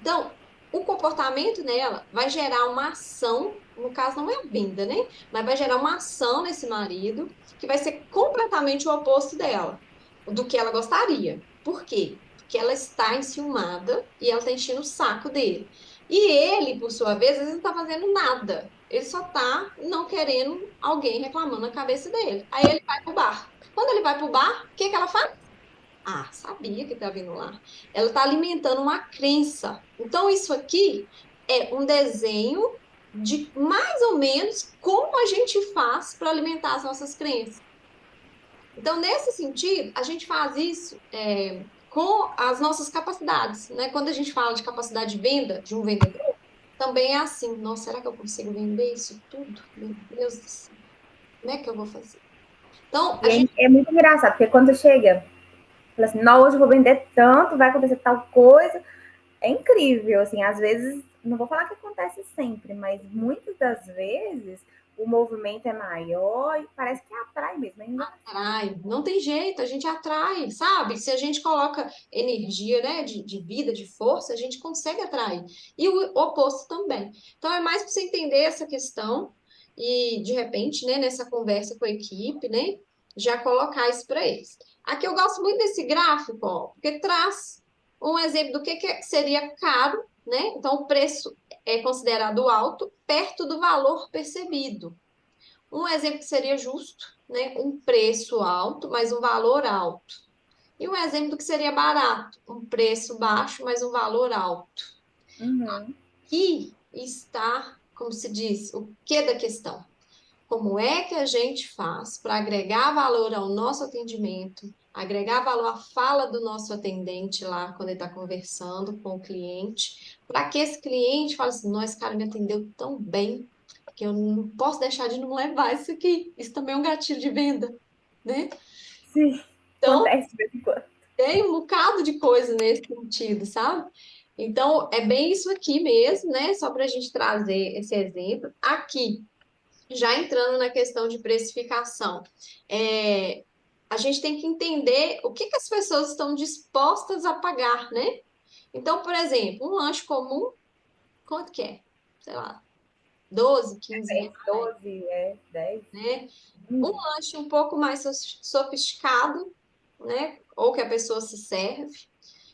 Então, o comportamento nela vai gerar uma ação, no caso não é a venda, né? Mas vai gerar uma ação nesse marido que vai ser completamente o oposto dela, do que ela gostaria. Por quê? Porque ela está enciumada e ela está enchendo o saco dele. E ele, por sua vez, às vezes não está fazendo nada. Ele só está não querendo alguém reclamando na cabeça dele. Aí ele vai pro bar. Quando ele vai pro bar, o que que ela faz? Ah, sabia que tá vindo lá. Ela está alimentando uma crença. Então, isso aqui é um desenho de mais ou menos como a gente faz para alimentar as nossas crenças. Então, nesse sentido, a gente faz isso com as nossas capacidades, né? Quando a gente fala de capacidade de venda de um vendedor, também é assim. Nossa, será que eu consigo vender isso tudo? Meu Deus do céu, como é que eu vou fazer? Então, a gente. É muito engraçado, porque quando chega, fala assim, não, hoje eu vou vender tanto, vai acontecer tal coisa. É incrível, assim, às vezes, não vou falar que acontece sempre, mas muitas das vezes o movimento é maior e parece que atrai mesmo, é engraçado. Atrai, não tem jeito, a gente atrai, sabe? Se a gente coloca energia, né, de vida, de força, a gente consegue atrair. E o oposto também. Então, é mais para você entender essa questão e, de repente, né, nessa conversa com a equipe, né, já colocar isso para eles. Aqui eu gosto muito desse gráfico, ó, porque traz um exemplo do que seria caro, né? Então, o preço é considerado alto perto do valor percebido. Um exemplo que seria justo, né? Um preço alto, mas um valor alto. E um exemplo do que seria barato, um preço baixo, mas um valor alto. Uhum. Aqui está, como se diz, o que da questão? Como é que a gente faz para agregar valor ao nosso atendimento, agregar valor à fala do nosso atendente lá quando ele está conversando com o cliente, para que esse cliente fale assim, nossa, esse cara me atendeu tão bem que eu não posso deixar de não levar isso aqui. Isso também é um gatilho de venda, né? Sim, Então, acontece de vez em quando. tem um bocado de coisa nesse sentido, sabe? Então, é bem isso aqui mesmo, né? Só para a gente trazer esse exemplo. Aqui, já entrando na questão de precificação, é, a gente tem que entender o que que as pessoas estão dispostas a pagar, né? Então, por exemplo, um lanche comum, quanto que é? Sei lá, 12, 15 É reais, 12, é 10. né? Um lanche um pouco mais sofisticado, né? Ou que a pessoa se serve.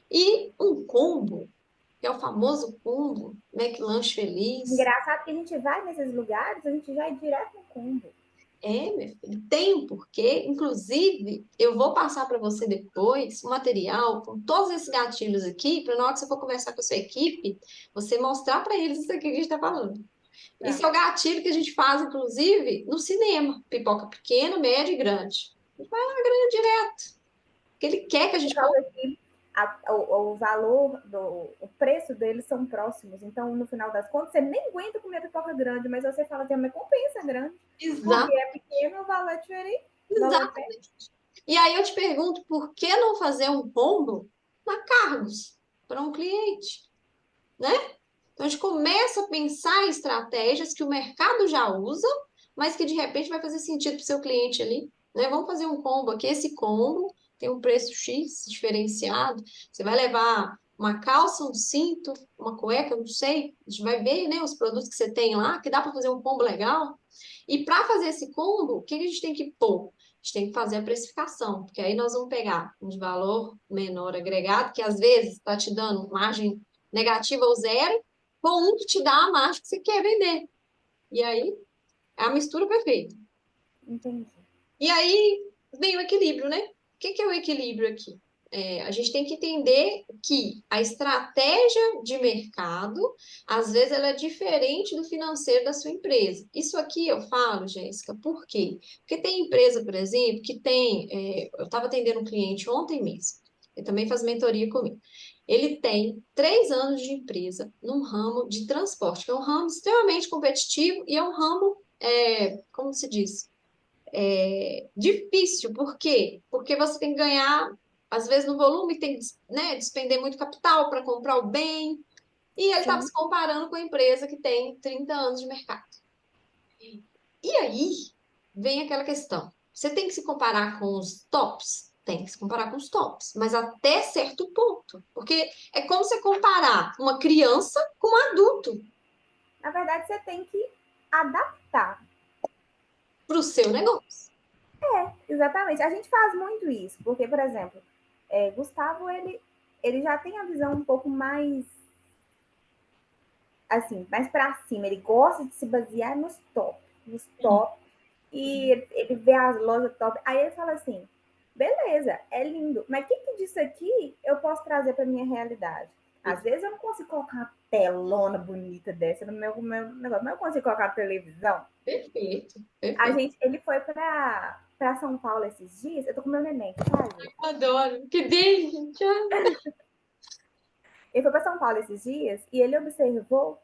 E um combo, que é o famoso combo, McLanche Feliz. Engraçado que a gente vai nesses lugares, a gente já é direto no combo. É, meu filho, tem um porquê. Inclusive, eu vou passar para você depois um material com todos esses gatilhos aqui, para na hora que você for conversar com a sua equipe, você mostrar para eles isso aqui que a gente está falando. Isso Tá. é o gatilho que a gente faz, inclusive, no cinema. Pipoca pequena, média e grande. A gente vai lá grande direto, porque ele quer que a Por gente compre. causa que o valor, o preço deles são próximos. Então, no final das contas, você nem aguenta comer pipoca grande, mas você fala assim, mas compensa grande. Porque Exato, é pequeno, o valor é diferente, o valor é perto. exatamente. E aí eu te pergunto, por que não fazer um combo na Carlos para um cliente, né? Então a gente começa a pensar em estratégias que o mercado já usa, mas que de repente vai fazer sentido para o seu cliente ali, né? Vamos fazer um combo aqui, esse combo tem um preço X diferenciado, você vai levar uma calça, um cinto, uma cueca, não sei, a gente vai ver, né, os produtos que você tem lá, que dá para fazer um combo legal. E para fazer esse combo, o que que a gente tem que pôr? A gente tem que fazer a precificação, porque aí nós vamos pegar um de valor menor agregado, que às vezes está te dando margem negativa ou zero, com um que te dá a margem que você quer vender. E aí é a mistura perfeita. Entendi. E aí vem o equilíbrio, né? O que que é o equilíbrio aqui? A gente tem que entender que a estratégia de mercado, às vezes, ela é diferente do financeiro da sua empresa. Isso aqui eu falo, Jéssica, por quê? Porque tem empresa, por exemplo, que tem. Eu estava atendendo um cliente ontem mesmo, ele também faz mentoria comigo. Ele tem 3 anos de empresa num ramo de transporte, que é um ramo extremamente competitivo e é um ramo, como se diz? Difícil. Por quê? Porque você tem que ganhar, às vezes, no volume, tem que, né, despender muito capital para comprar o bem. E ele estava Sim, se comparando com a empresa que tem 30 anos de mercado. E aí vem aquela questão. Você tem que se comparar com os tops? Tem que se comparar com os tops, mas até certo ponto. Porque é como você comparar uma criança com um adulto na verdade você tem que adaptar. para o seu negócio. Exatamente. A gente faz muito isso, porque, por exemplo, Gustavo, ele já tem a visão um pouco mais, assim, mais para cima. Ele gosta de se basear nos top, e ele vê as lojas top. Aí ele fala assim, beleza, é lindo, mas o que disso aqui eu posso trazer para minha realidade? Às vezes eu não consigo colocar uma telona bonita dessa no meu negócio, mas eu consigo colocar uma televisão. Perfeito, perfeito. Ele foi para São Paulo esses dias. Eu tô com meu neném, sabe? Adoro. Que delícia. Ele foi para São Paulo esses dias e ele observou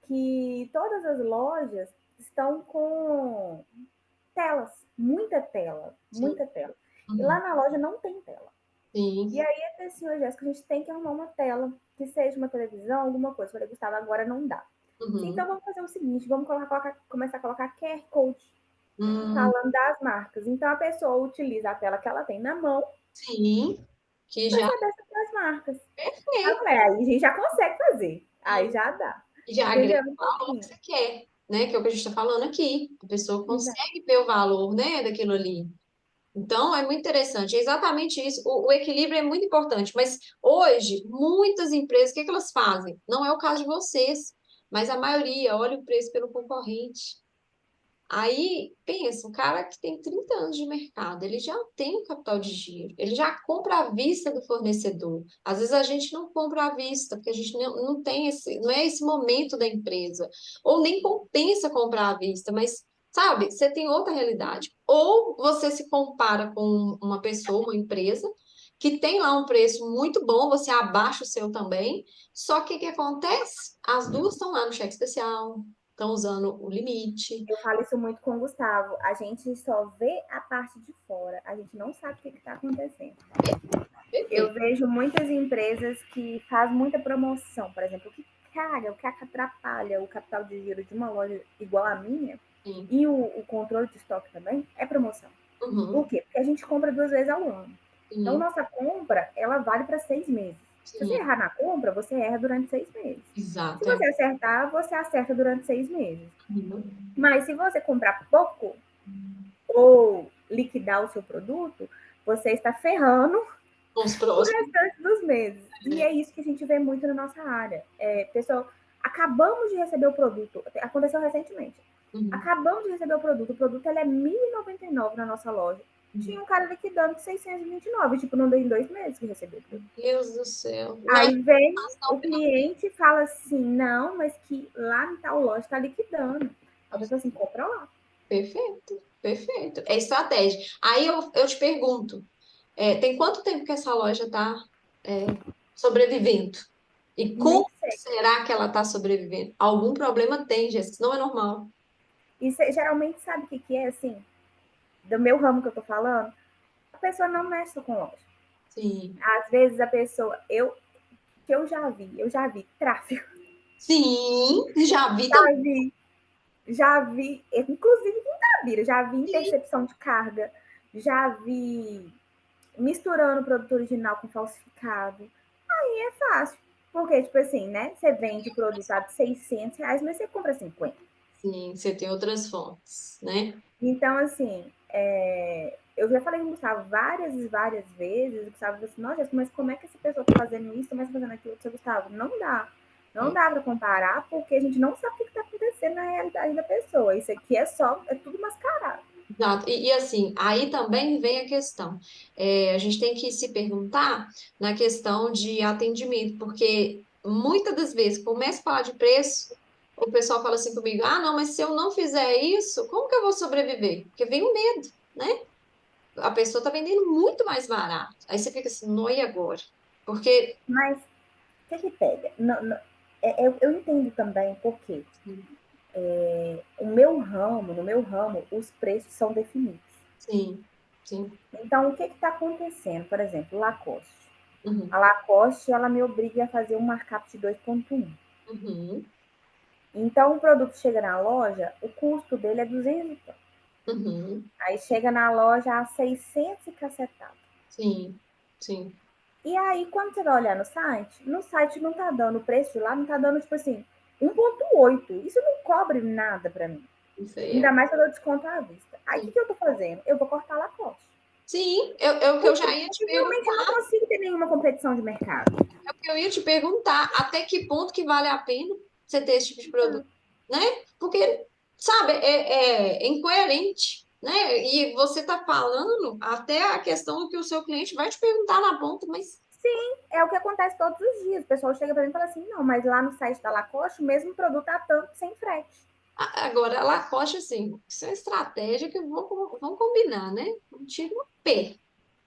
que todas as lojas estão com telas, muita tela, Sim. muita tela. E lá Uhum. na loja não tem tela. E Sim. aí ele disse assim, Jéssica, a gente tem que arrumar uma tela, que seja uma televisão, alguma coisa. Eu falei, Gustavo, agora não dá. Sim, Uhum. então vamos fazer o seguinte, vamos começar a colocar QR Code Hum, falando das marcas. Então a pessoa utiliza a tela que ela tem na mão sim. Que para já saber sobre as marcas. Aí eu é. falei, aí a gente já consegue fazer. Aí já dá. Já agrega Entendeu? o Então, valor que assim, você quer, né? Que é o que a gente está falando aqui. A pessoa exa- consegue ver o valor, né, daquilo ali. Então, é muito interessante. É exatamente isso. O equilíbrio é muito importante. Mas hoje, muitas empresas, o que que elas fazem? Não é o caso de vocês, mas a maioria olha o preço pelo concorrente. Aí, pensa, um cara que tem 30 anos de mercado, ele já tem um capital de giro, ele já compra à vista do fornecedor. Às vezes a gente não compra à vista, porque a gente não tem não é esse momento da empresa, ou nem compensa comprar à vista, mas, sabe, você tem outra realidade. Ou você se compara com uma pessoa, uma empresa, que tem lá um preço muito bom, você abaixa o seu também, só que o que acontece? As duas estão lá no cheque especial, estão usando o limite. eu falo isso muito com o Gustavo. A gente só vê a parte de fora, a gente não sabe o que está acontecendo. Eu Perfeito. vejo muitas empresas que fazem muita promoção, por exemplo, o que atrapalha o capital de giro de uma loja igual a minha Sim. e o controle de estoque também é promoção. Por Uhum. quê? Porque a gente compra 2 vezes ao ano. Então, Sim. nossa compra, ela vale para 6 meses. Se você Sim. errar na compra, você erra durante 6 meses. Se Exato. você acertar, você acerta durante 6 meses. Uhum. Mas se você comprar pouco ou liquidar o seu produto, você está ferrando Com os o próximos. restante dos meses. E é isso que a gente vê muito na nossa área. Pessoal, acabamos de receber o produto, aconteceu recentemente. Uhum. Acabamos de receber o produto ele é R$ 1.099 na nossa loja. Tinha Uhum. um cara liquidando 629, tipo, não deu em 2 meses que recebeu o produto. Deus do céu. Imagina Aí vem a o cliente e fala assim, não, mas que lá em tal loja está liquidando. A pessoa assim, compra lá. Perfeito. Perfeito. É estratégia. Aí eu te pergunto, tem quanto tempo que essa loja está sobrevivendo? E Nem como sei. será que ela está sobrevivendo? Algum problema tem, Jéssica, não é normal. E você geralmente sabe o que é, assim, do meu ramo que eu tô falando? A pessoa não mexe com loja. Sim. Às vezes a pessoa, eu já vi tráfego, Sim, já vi também. já vi, inclusive em Tabira, já vi intercepção de carga, já vi misturando produto original com falsificado. Aí é fácil, porque, tipo assim, né? Você vende o produto a R$ 600, mas você compra 50. Sim, você tem outras fontes, né? Então, assim, eu já falei com o Gustavo várias e várias vezes. O Gustavo falou assim: nossa, mas como é que essa pessoa está fazendo isso, como é que tá fazendo aquilo? Eu Gustavo, não dá. Não É, dá para comparar, porque a gente não sabe o que está acontecendo na realidade da pessoa. Isso aqui é tudo mascarado. Exato. E assim, aí também vem a questão. A gente tem que se perguntar na questão de atendimento, porque muitas das vezes começa a falar de preço, o pessoal fala assim comigo: ah, não, mas se eu não fizer isso, como que eu vou sobreviver? Porque vem o medo, né? A pessoa está vendendo muito mais barato. Aí você fica assim, não, e agora? Porque. Mas o que pega? Não, não, eu entendo também porque no meu ramo, os preços são definidos. Sim, sim. Então, o que está acontecendo? Por exemplo, Lacoste. A Uhum, Lacoste, ela me obriga a fazer um markup de 2,1. uhum, Então, o produto chega na loja, o custo dele é 200. uhum. Aí chega na loja a 600 e cacetado. Sim, sim. E aí, quando você vai olhar no site não tá dando, o preço de lá não tá dando, tipo assim, 1,8. Isso não cobre nada para mim. Isso aí Ainda é. mais quando eu desconto à vista. Aí, o Sim, que eu tô fazendo? Eu vou cortar Lacoste. sim, é o que eu Porque já ia te possivelmente eu não perguntar. consigo ter nenhuma competição de mercado. É o que eu ia te perguntar. Até que ponto que vale a pena você ter esse tipo de produto, né? Porque, sabe, é incoerente, né? E você tá falando até a questão que o seu cliente vai te perguntar na ponta, mas É o que acontece todos os dias. O pessoal chega para mim e fala assim: não, mas lá no site da Lacoste, o mesmo produto tá tanto sem frete. agora a Lacoste, assim, isso é uma estratégia que vamos combinar, né? Um tiro no pé,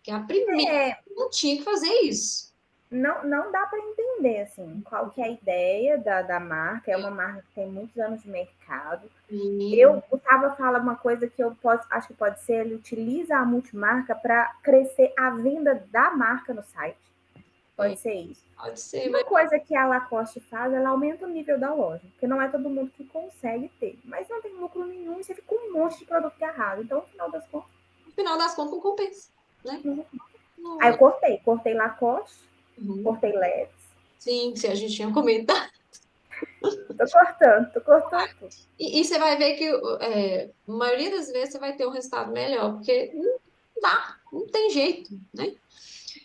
que é a primeira É, não tinha que fazer isso. não dá para entender assim qual que é a ideia da marca. É uma marca que tem muitos anos de mercado. Sim, O Tava fala uma coisa que eu posso, acho que pode ser, ele utiliza a multimarca para crescer a venda da marca no site. Pode sim, ser isso. pode ser, Uma mas coisa que a Lacoste faz, ela aumenta o nível da loja, porque não é todo mundo que consegue ter. Mas não tem lucro nenhum e você fica com um monte de produto agarrado. Então, no final das contas, no final das contas não compensa, né? não. Aí Não, eu cortei Lacoste, uhum. cortei LEDs. Sim, se a gente tinha comentado. Tô cortando tudo. E você vai ver que a maioria das vezes você vai ter um resultado melhor, porque não dá, não tem jeito, né?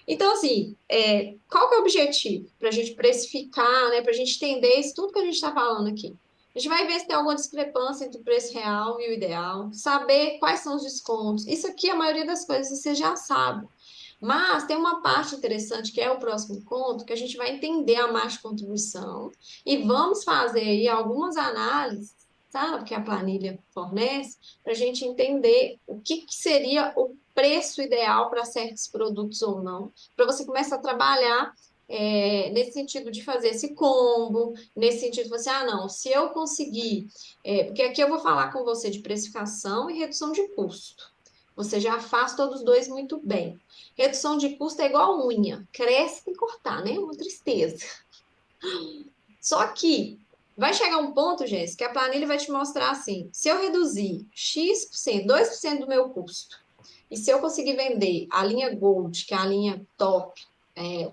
Então, assim, qual que é o objetivo? Para a gente precificar, né? Para a gente entender isso tudo que a gente está falando aqui. A gente vai ver se tem alguma discrepância entre o preço real e o ideal, saber quais são os descontos. Isso aqui, a maioria das coisas você já sabe. Mas tem uma parte interessante que é o próximo encontro, que a gente vai entender a margem de contribuição e vamos fazer aí algumas análises, sabe, que a planilha fornece, para a gente entender o que seria o preço ideal para certos produtos ou não, para você começar a trabalhar nesse sentido de fazer esse combo, nesse sentido de você, ah, não, se eu conseguir, porque aqui eu vou falar com você de precificação e redução de custo. Você já faz todos os dois muito bem. Redução de custo é igual unha, cresce e cortar, né? Uma tristeza. Só que vai chegar um ponto, Jéssica, que a planilha vai te mostrar assim: se eu reduzir X%, 2% do meu custo, e se eu conseguir vender a linha Gold, que é a linha top,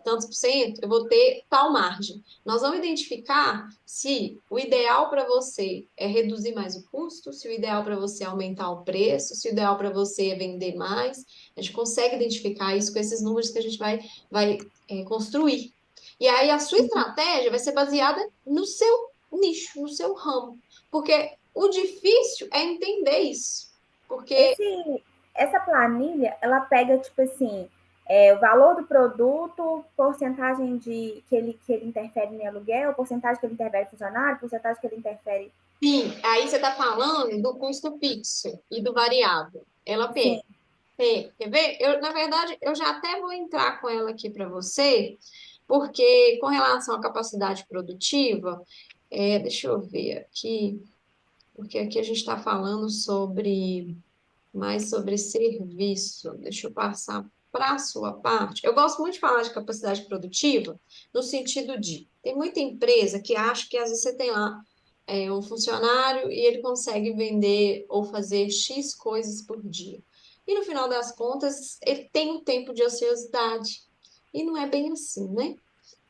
tantos por cento, eu vou ter tal margem. Nós vamos identificar se o ideal para você é reduzir mais o custo, se o ideal para você é aumentar o preço, se o ideal para você é vender mais. A gente consegue identificar isso com esses números que a gente vai construir. E aí a sua estratégia vai ser baseada no seu nicho, no seu ramo. Porque o difícil é entender isso. Porque, Essa planilha, ela pega, tipo assim, o valor do produto, porcentagem que ele interfere em aluguel, porcentagem que ele interfere em funcionário, porcentagem que ele interfere. sim, aí você está falando do custo fixo e do variável. Ela Sim, pega. Pega. Quer ver? Na verdade, eu já até vou entrar com ela aqui para você, porque com relação à capacidade produtiva, deixa eu ver aqui, porque aqui a gente está falando mais sobre serviço. Deixa eu passar para a sua parte. Eu gosto muito de falar de capacidade produtiva, no sentido de, tem muita empresa que acha que às vezes você tem lá um funcionário e ele consegue vender ou fazer X coisas por dia. E no final das contas, ele tem um tempo de ociosidade. E não é bem assim, né?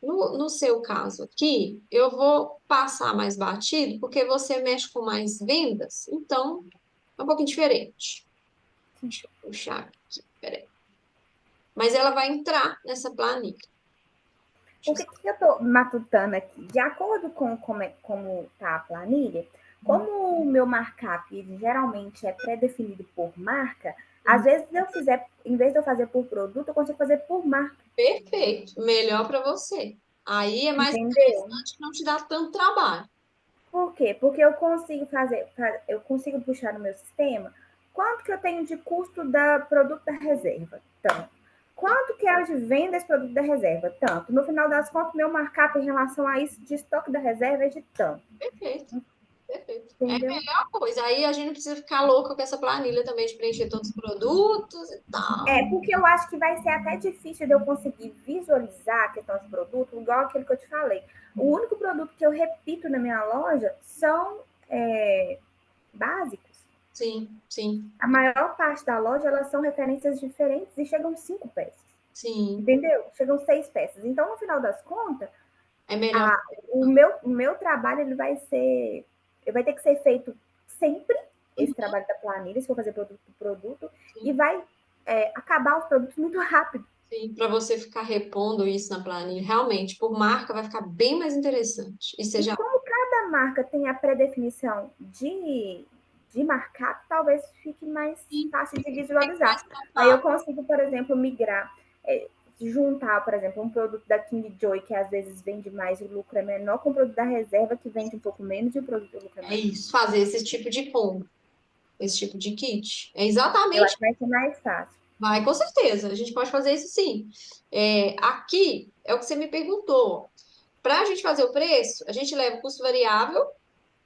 No seu caso aqui, eu vou passar mais batido, porque você mexe com mais vendas, então é um pouquinho diferente. Deixa eu puxar aqui, peraí. Mas ela vai entrar nessa planilha. Deixa eu porque o que eu estou matutando aqui? De acordo com como tá a planilha, Como o meu markup ele geralmente é pré-definido por marca, às vezes eu fizer, em vez de eu fazer por produto, eu consigo fazer por marca, Perfeito, melhor para você. Aí é mais entendeu? interessante, não te dá tanto trabalho. Por quê? Porque eu consigo fazer, eu consigo puxar no meu sistema quanto que eu tenho de custo da produto da reserva, tanto. Quanto que é de venda esse produto da reserva, tanto. No final das contas, meu markup em relação a isso de estoque da reserva é de tanto, Perfeito, perfeito. É a entendeu? melhor coisa. Aí a gente não precisa ficar louca com essa planilha também de preencher todos os produtos e tal. É, porque eu acho que vai ser até difícil de eu conseguir visualizar a questão de produto, igual aquele que eu te falei. O único produto que eu repito na minha loja são básicos. Sim, sim, A maior parte da loja, elas são referências diferentes e chegam 5 peças. sim. Entendeu? Chegam 6 peças. Então, no final das contas, É melhor. a, o meu trabalho ele vai ser. Ele vai ter que ser feito sempre, esse trabalho da planilha, se for fazer produto por produto, e Sim, vai acabar os produtos muito rápido. sim. Para você ficar repondo isso na planilha, realmente, por marca vai ficar bem mais interessante. E E seja como cada marca tem a pré-definição de markup, talvez fique mais fácil de mais visualizar. Aí eu palpável. consigo, por exemplo, migrar, juntar, por exemplo, um produto da King Joy, que às vezes vende mais e o lucro é menor, com um produto da reserva, que vende um pouco menos e o produto do lucro é É maior. isso, fazer esse tipo de compra, esse tipo de kit. É Eu exatamente. acho que vai ser mais fácil. Vai, com certeza. A gente pode fazer isso sim. Aqui é o que você me perguntou. Para a gente fazer o preço, a gente leva o custo variável,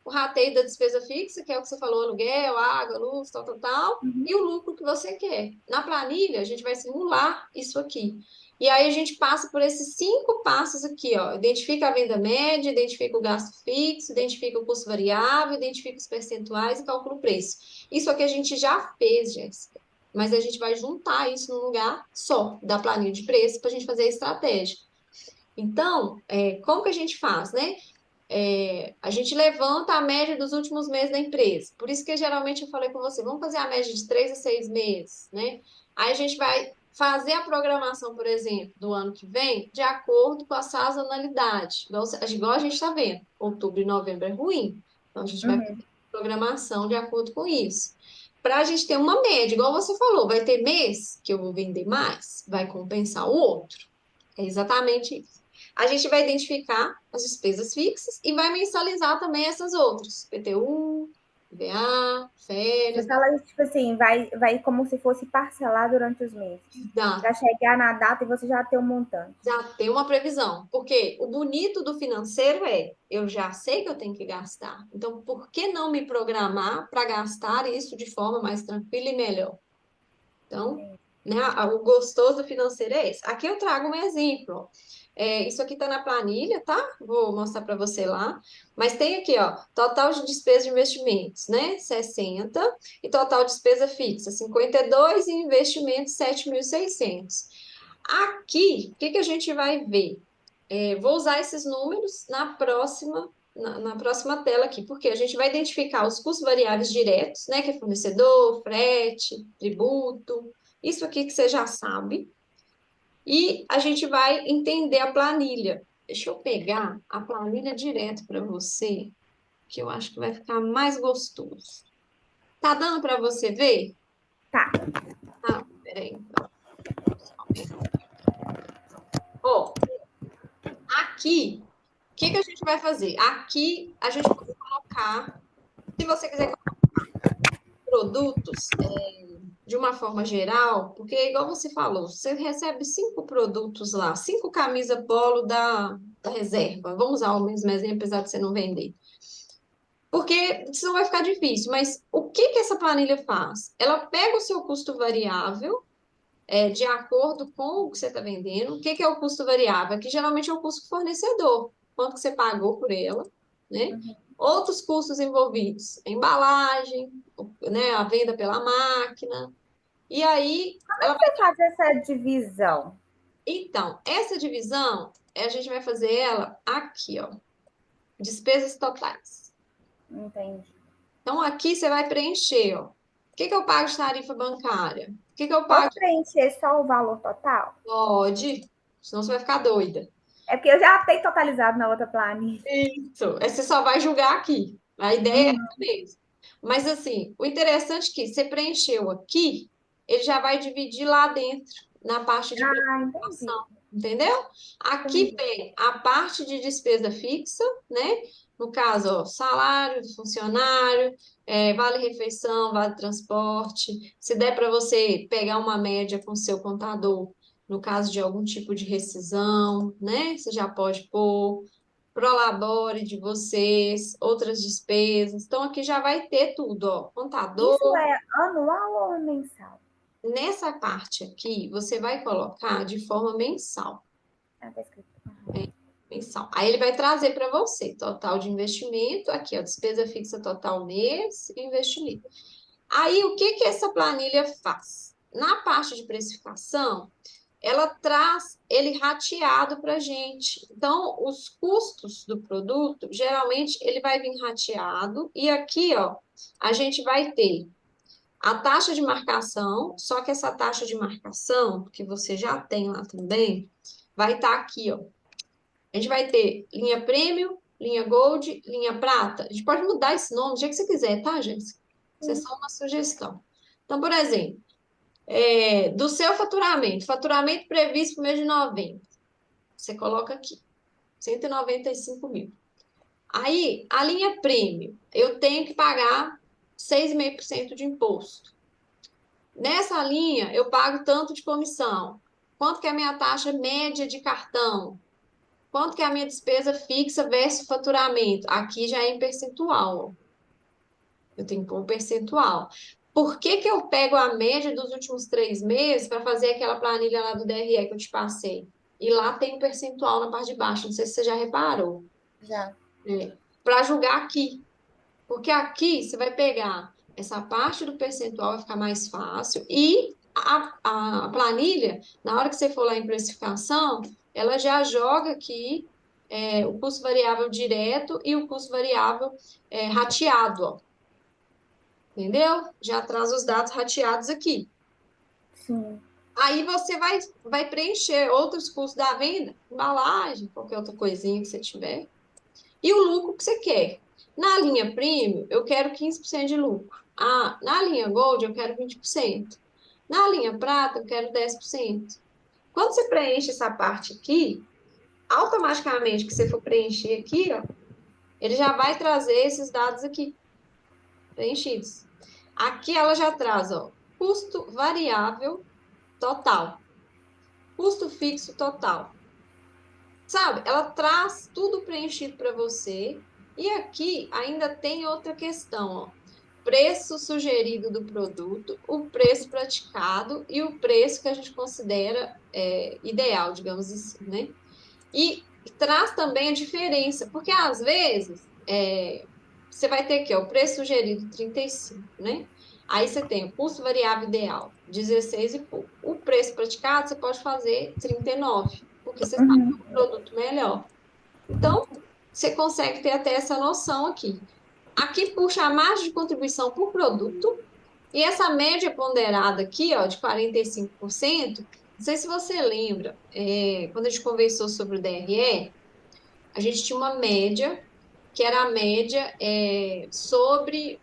o rateio da despesa fixa, que é o que você falou, aluguel, água, luz, tal, tal, tal, e o lucro que você quer. Na planilha, a gente vai simular isso aqui. E aí a gente passa por esses 5 passos aqui, ó. Identifica a venda média, identifica o gasto fixo, identifica o custo variável, identifica os percentuais e calcula o preço. Isso aqui a gente já fez, Jéssica. Mas a gente vai juntar isso num lugar só da planilha de preço para a gente fazer a estratégia. Então, como que a gente faz, né? A gente levanta a média dos últimos meses da empresa. Por isso que geralmente eu falei com você, vamos fazer a média de 3 a 6 meses, né? Aí a gente vai fazer a programação, por exemplo, do ano que vem, de acordo com a sazonalidade. Igual a gente está vendo, outubro e novembro é ruim. Então a gente vai fazer Uhum. programação de acordo com isso. Para a gente ter uma média, igual você falou, vai ter mês que eu vou vender mais, vai compensar o outro. É exatamente isso. A gente vai identificar as despesas fixas e vai mensalizar também essas outras. PTU, IVA, Você férias, fala isso, tipo assim, vai como se fosse parcelar durante os meses. dá, Para chegar na data e você já ter um montante. já tem uma previsão. Porque o bonito do financeiro eu já sei que eu tenho que gastar. Então, por que não me programar para gastar isso de forma mais tranquila e melhor? Então, Entendi. né, o gostoso do financeiro é esse. Aqui eu trago um exemplo. Ó. Isso aqui está na planilha, tá? Vou mostrar para você lá. Mas tem aqui, ó, total de despesa de investimentos, né? 60 e total despesa fixa, 52 e investimentos 7.600. Aqui, o que que a gente vai ver? Vou usar esses números na próxima tela aqui, porque a gente vai identificar os custos variáveis diretos, né, que é fornecedor, frete, tributo, isso aqui que você já sabe, e a gente vai entender a planilha. Deixa eu pegar a planilha direto para você, que eu acho que vai ficar mais gostoso. Tá dando para você ver? Tá. Ah, peraí, então. Ó, aqui, o que que a gente vai fazer? Aqui a gente pode colocar, se você quiser produtos de uma forma geral, porque igual você falou, você recebe 5 produtos lá, 5 camisa polo da reserva. Vamos usar o mesmo exemplo, apesar de você não vender. Porque senão vai ficar difícil. Mas o que que essa planilha faz? Ela pega o seu custo variável, de acordo com o que você está vendendo. O que que é o custo variável? Que geralmente é o custo fornecedor. Quanto que você pagou por ela, né? Outros custos envolvidos, a embalagem, né, a venda pela máquina. E aí, ela vai. Você faz essa divisão? Então, essa divisão, a gente vai fazer ela aqui, ó. Despesas totais. Entendi. Então, aqui você vai preencher, ó. O que que eu pago de tarifa bancária? O que que eu pago Posso de... preencher só o valor total? Pode, senão você vai ficar doida. É porque eu já tenho totalizado na outra planilha. Isso. Aí você só vai julgar aqui. A ideia é Uhum. essa mesmo. Mas, assim, o interessante é que você preencheu aqui, ele já vai dividir lá dentro, na parte de Ah, entendi. precificação, entendeu? Aqui Entendi. vem a parte de despesa fixa, né? No caso, ó, salário do funcionário, vale-refeição, vale-transporte. Se der para você pegar uma média com o seu contador, no caso de algum tipo de rescisão, né? Você já pode pôr. Prolabore de vocês, outras despesas. Então, aqui já vai ter tudo, ó. Isso Contador. é anual ou é mensal? Nessa parte aqui, você vai colocar de forma mensal. Ah, tá escrito. Uhum. Mensal. Aí ele vai trazer para você total de investimento, aqui, ó, despesa fixa total mês e investimento. Aí, o que que essa planilha faz? Na parte de precificação, ela traz ele rateado para a gente. Então, os custos do produto, geralmente, ele vai vir rateado. E aqui, ó, a gente vai ter a taxa de marcação, só que essa taxa de marcação, que você já tem lá também, vai estar aqui, ó. A gente vai ter linha Premium, linha Gold, linha Prata. A gente pode mudar esse nome do jeito que você quiser, tá, gente? Isso é Sim. só uma sugestão. Então, por exemplo, do seu faturamento previsto para o mês de novembro, você coloca aqui, 195 mil. Aí, a linha Premium, eu tenho que pagar 6,5% de imposto. Nessa linha, eu pago tanto de comissão. Quanto que é a minha taxa média de cartão? Quanto que é a minha despesa fixa versus faturamento? Aqui já é em percentual, ó. Eu tenho que pôr um percentual. Por que que eu pego a média dos últimos 3 meses para fazer aquela planilha lá do DRE que eu te passei? E lá tem um percentual na parte de baixo, não sei se você já reparou. Já. Para julgar aqui. Porque aqui você vai pegar essa parte do percentual, vai ficar mais fácil. E a planilha, na hora que você for lá em precificação, ela já joga aqui o custo variável direto e o custo variável rateado, ó. Entendeu? Já traz os dados rateados aqui. Sim. Aí você vai preencher outros custos da venda, embalagem, qualquer outra coisinha que você tiver, e o lucro que você quer. Na linha Premium, eu quero 15% de lucro. Ah, na linha Gold, eu quero 20%. Na linha Prata, eu quero 10%. Quando você preenche essa parte aqui, automaticamente que você for preencher aqui, ó, ele já vai trazer esses dados aqui, preenchidos. Aqui ela já traz, ó, custo variável total, custo fixo total. Sabe? Ela traz tudo preenchido para você. E aqui ainda tem outra questão, ó. Preço sugerido do produto, o preço praticado e o preço que a gente considera ideal, digamos assim, né? E traz também a diferença, porque às vezes você vai ter aqui, ó, o preço sugerido 35, né? Aí você tem o custo variável ideal, 16 e pouco. O preço praticado você pode fazer 39, porque você sabe que é Uhum. um produto melhor. Então, você consegue ter até essa noção aqui. Aqui puxa a margem de contribuição por produto, e essa média ponderada aqui, ó, de 45%, não sei se você lembra, quando a gente conversou sobre o DRE, a gente tinha uma média, que era a média sobre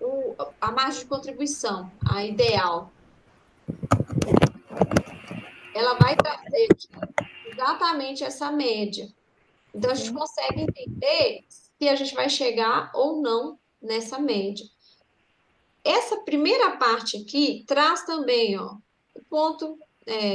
a margem de contribuição, a ideal. Ela vai trazer aqui exatamente essa média. Então, a gente Sim. consegue entender se a gente vai chegar ou não nessa média. Essa primeira parte aqui traz também, ó, o ponto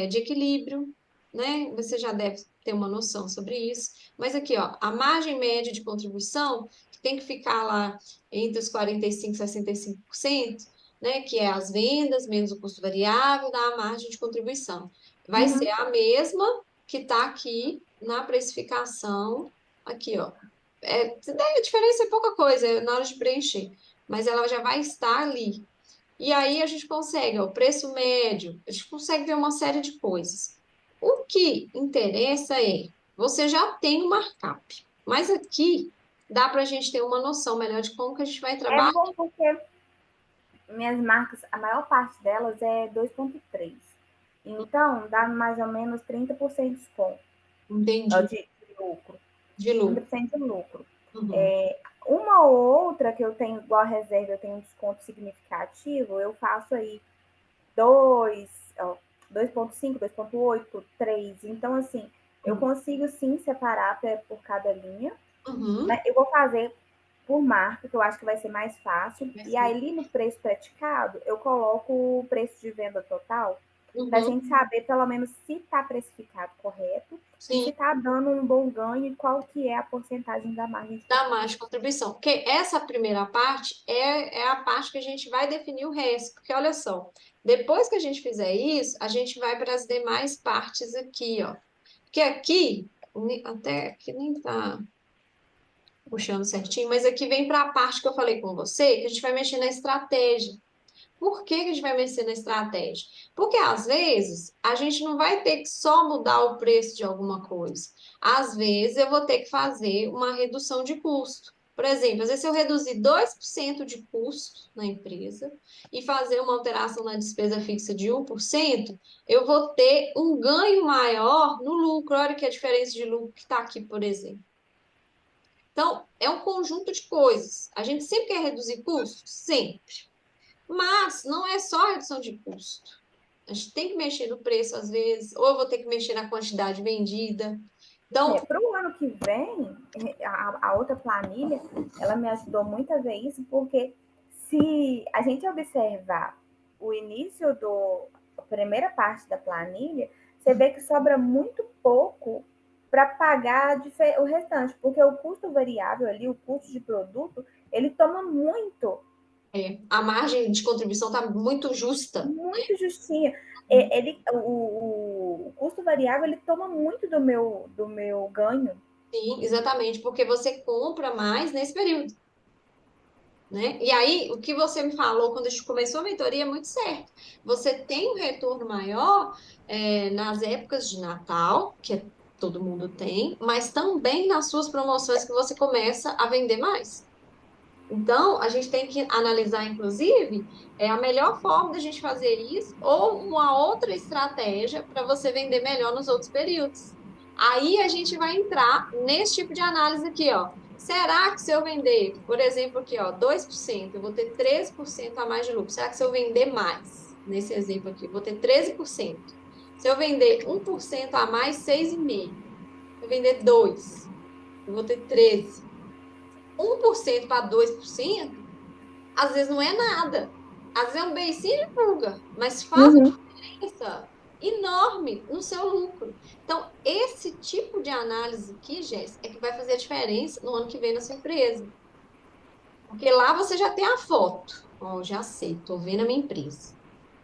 de equilíbrio, né? Você já deve ter uma noção sobre isso. Mas aqui, ó, a margem média de contribuição, que tem que ficar lá entre os 45% e 65%, né? Que é as vendas menos o custo variável da margem de contribuição. Vai ser Uhum. a mesma que está aqui na precificação, aqui, ó. A diferença é pouca coisa na hora de preencher, mas ela já vai estar ali. E aí a gente consegue, ó, o preço médio, a gente consegue ver uma série de coisas. O que interessa é, você já tem o markup, mas aqui dá para a gente ter uma noção melhor de como que a gente vai É trabalhar. bom porque minhas marcas, a maior parte delas é 2,3. Então, dá mais ou menos 30% de desconto Entendi, de lucro. de lucro. 30% de lucro. Uhum. Uma ou outra que eu tenho, igual a reserva, eu tenho um desconto significativo, eu faço aí 2, 2,5, 2,8, 3. Então, assim, eu consigo sim separar por cada linha, Uhum. mas eu vou fazer por marca, que eu acho que vai ser mais fácil. Vai E ser. aí, ali no preço praticado, eu coloco o preço de venda total, para a Uhum. gente saber pelo menos se está precificado correto e se Sim, está dando um bom ganho e qual que é a porcentagem da margem de dá mais contribuição. de contribuição. Porque essa primeira parte é a parte que a gente vai definir o resto. Porque olha só, depois que a gente fizer isso, a gente vai para as demais partes aqui, ó. Porque aqui, até aqui nem tá puxando certinho, mas aqui vem para a parte que eu falei com você, que a gente vai mexer na estratégia. Por que que a gente vai mexer na estratégia? Porque às vezes a gente não vai ter que só mudar o preço de alguma coisa. Às vezes eu vou ter que fazer uma redução de custo. Por exemplo, às vezes se eu reduzir 2% de custo na empresa e fazer uma alteração na despesa fixa de 1%, eu vou ter um ganho maior no lucro. Olha que a diferença de lucro que está aqui, por exemplo. Então, é um conjunto de coisas. A gente sempre quer reduzir custos? Sempre. Mas não é só a redução de custo. A gente tem que mexer no preço às vezes, ou eu vou ter que mexer na quantidade vendida. Então, Para o ano que vem, a outra planilha, ela me ajudou muito a ver isso, porque se a gente observar o início a primeira parte da planilha, você vê que sobra muito pouco para pagar o restante, porque o custo variável ali, o custo de produto, ele toma a margem de contribuição está muito justa. muito justinho. O custo variável ele toma muito do meu ganho. Sim, exatamente, porque você compra mais nesse período, né? E aí, o que você me falou quando a gente começou a mentoria é muito certo. Você tem um retorno maior, nas épocas de Natal, todo mundo tem, mas também nas suas promoções que você começa a vender mais. Então, a gente tem que analisar, inclusive, a melhor forma da gente fazer isso ou uma outra estratégia para você vender melhor nos outros períodos. Aí a gente vai entrar nesse tipo de análise aqui, ó. Será que se eu vender, por exemplo, aqui, ó, 2%, eu vou ter 13% a mais de lucro? Será que se eu vender mais, nesse exemplo aqui, eu vou ter 13%? Se eu vender 1% a mais, 6,5%. Se eu vender 2%, eu vou ter 13%. 1% para 2%, às vezes não é nada. Às vezes é um beicinho de pulga, mas faz uma Uhum. diferença enorme no seu lucro. Então, esse tipo de análise aqui, Jéssica, é que vai fazer a diferença no ano que vem na sua empresa. Porque lá você já tem a foto. Ó, já sei, estou vendo a minha empresa.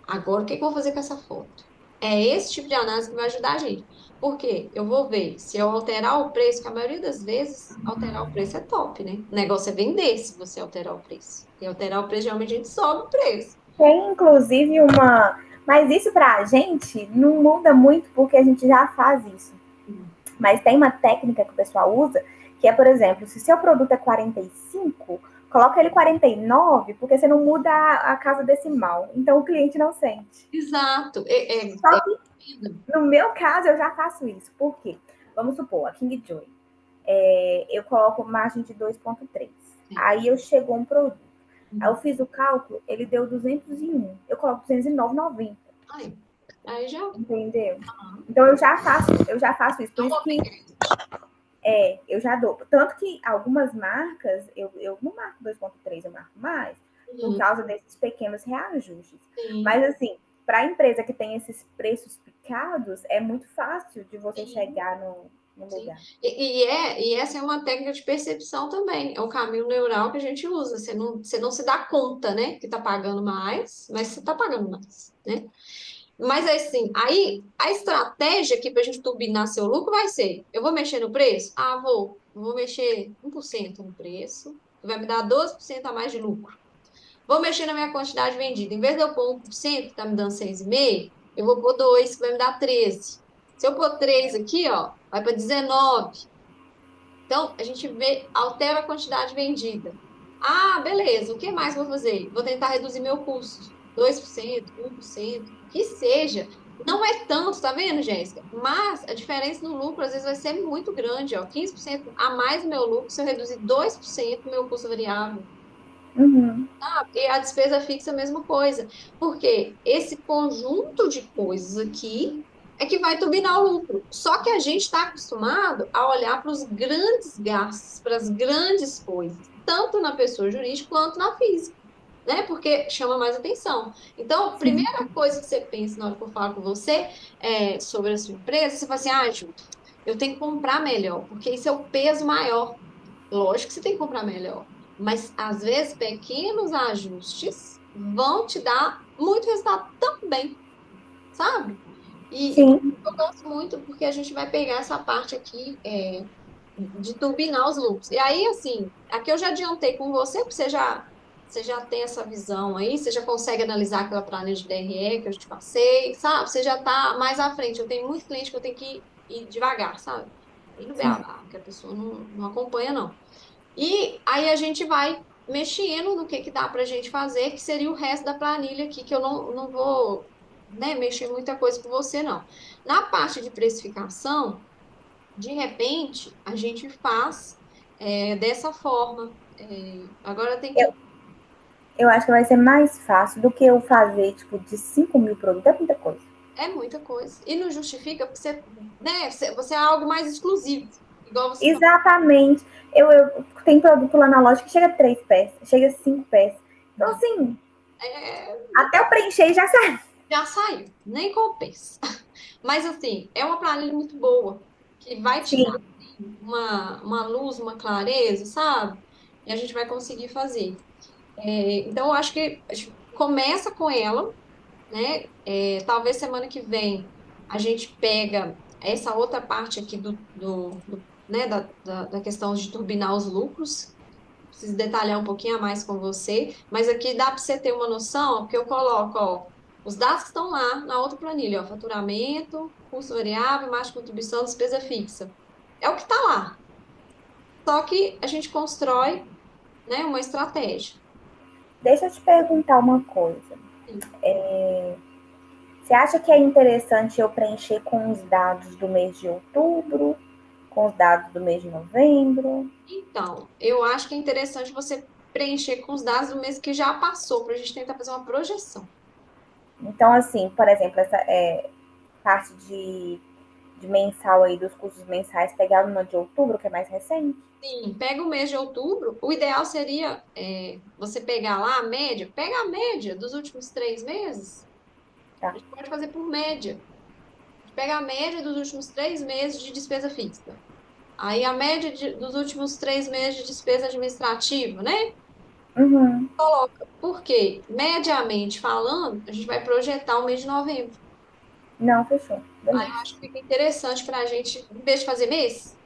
Agora, o que que eu vou fazer com essa foto? É esse tipo de análise que vai ajudar a gente. Por quê? Eu vou ver se eu alterar o preço, que a maioria das vezes, alterar o preço é top, né? O negócio é vender se você alterar o preço. E alterar o preço, geralmente a gente sobe o preço. Tem inclusive uma. Mas isso para a gente não muda muito porque a gente já faz isso. Mas tem uma técnica que o pessoal usa, que é, por exemplo, se seu produto é 45, coloca ele 49, porque você não muda a casa decimal. Então o cliente não sente. Exato. Só que no meu caso eu já faço isso. Por quê? Vamos supor, a King Joy. Eu coloco margem de 2,3. Aí eu chegou um produto. Aí eu fiz o cálculo, ele deu 201. Eu coloco 209,90. Aí, aí já Entendeu? Então eu já faço isso. Por não isso vou que eu já dou. Tanto que algumas marcas, eu não marco 2,3, eu marco mais, por Uhum, causa desses pequenos reajustes. sim, Mas assim, para a empresa que tem esses preços picados, é muito fácil de você sim, chegar no sim. lugar. E essa é uma técnica de percepção também. É um caminho neural que a gente usa. Você não se dá conta, né, que está pagando mais, mas você está pagando mais, né? Mas assim, aí a estratégia aqui para a gente turbinar seu lucro vai ser: eu vou mexer no preço? Ah, vou. Vou mexer 1% no preço, que vai me dar 12% a mais de lucro. Vou mexer na minha quantidade vendida. Em vez de eu pôr 1%, que está me dando 6,5%, eu vou pôr 2, que vai me dar 13. Se eu pôr 3 aqui, ó, vai para 19. Então, a gente vê, altera a quantidade vendida. Ah, beleza, o que mais vou fazer? Vou tentar reduzir meu custo. 2%, 1%, que seja. Não é tanto, tá vendo, Jéssica? Mas a diferença no lucro às vezes vai ser muito grande, ó. 15% a mais do meu lucro se eu reduzir 2% do meu custo variável. Uhum. E a despesa fixa é a mesma coisa. Porque esse conjunto de coisas aqui é que vai turbinar o lucro. Só que a gente está acostumado a olhar para os grandes gastos, para as grandes coisas, tanto na pessoa jurídica quanto na física, né? Porque chama mais atenção. Então, a Sim, primeira coisa que você pensa na hora que eu falo com você é sobre a sua empresa, você fala assim, ah, Ju, eu tenho que comprar melhor, porque isso é o peso maior. Lógico que você tem que comprar melhor, mas às vezes pequenos ajustes vão te dar muito resultado também, sabe? E por isso sim. eu gosto muito, porque a gente vai pegar essa parte aqui de turbinar os lucros. E aí, assim, aqui eu já adiantei com você, porque você já tem essa visão aí, você já consegue analisar aquela planilha de DRE que eu te passei, sabe? Você já está mais à frente. Eu tenho muito cliente que eu tenho que ir devagar, sabe? Ir no Sim. beabá, que a pessoa não acompanha, não. E aí a gente vai mexendo no que dá para a gente fazer, que seria o resto da planilha aqui, que eu não vou, né, mexer muita coisa com você, não. Na parte de precificação, de repente, a gente faz dessa forma. Agora tem Eu, que. eu acho que vai ser mais fácil do que eu fazer, tipo, de 5.000 produtos. É muita coisa. É muita coisa. E não justifica, porque você, né, você é algo mais exclusivo. Igual você falou. Exatamente. Eu tenho produto lá na loja que chega a 3 peças, chega a 5 peças. Então, assim, É, até eu preencher já sai. já saiu, nem compensa. Mas assim, é uma planilha muito boa, que vai te dar Sim. assim, uma luz, uma clareza, sabe? E a gente vai conseguir fazer. Então, eu acho que a gente começa com ela, né? Talvez semana que vem a gente pega essa outra parte aqui né, da questão de turbinar os lucros. Preciso detalhar um pouquinho a mais com você, mas aqui dá para você ter uma noção, porque eu coloco, ó, os dados que estão lá na outra planilha, ó, faturamento, custo variável, margem de contribuição, despesa fixa. É o que está lá. Só que a gente constrói, né, uma estratégia. Deixa eu te perguntar uma coisa. Sim. Você acha que é interessante eu preencher com os dados do mês de outubro, com os dados do mês de novembro? Então, eu acho que é interessante você preencher com os dados do mês que já passou, para a gente tentar fazer uma projeção. Então, assim, por exemplo, essa parte de mensal aí, dos custos mensais, pegar uma de outubro, que é mais recente? Sim, pega o mês de outubro. O ideal seria você pegar lá a média, pega a média dos últimos 3 meses. A Tá. gente pode fazer por média. A gente pega a média dos últimos 3 meses de despesa fixa. Aí a média dos últimos 3 meses de despesa administrativa, né? Uhum. Por quê? Mediamente falando, a gente vai projetar o mês de novembro. Não, fechou. Aí eu Beleza. acho que fica interessante para a gente, em vez de fazer mês,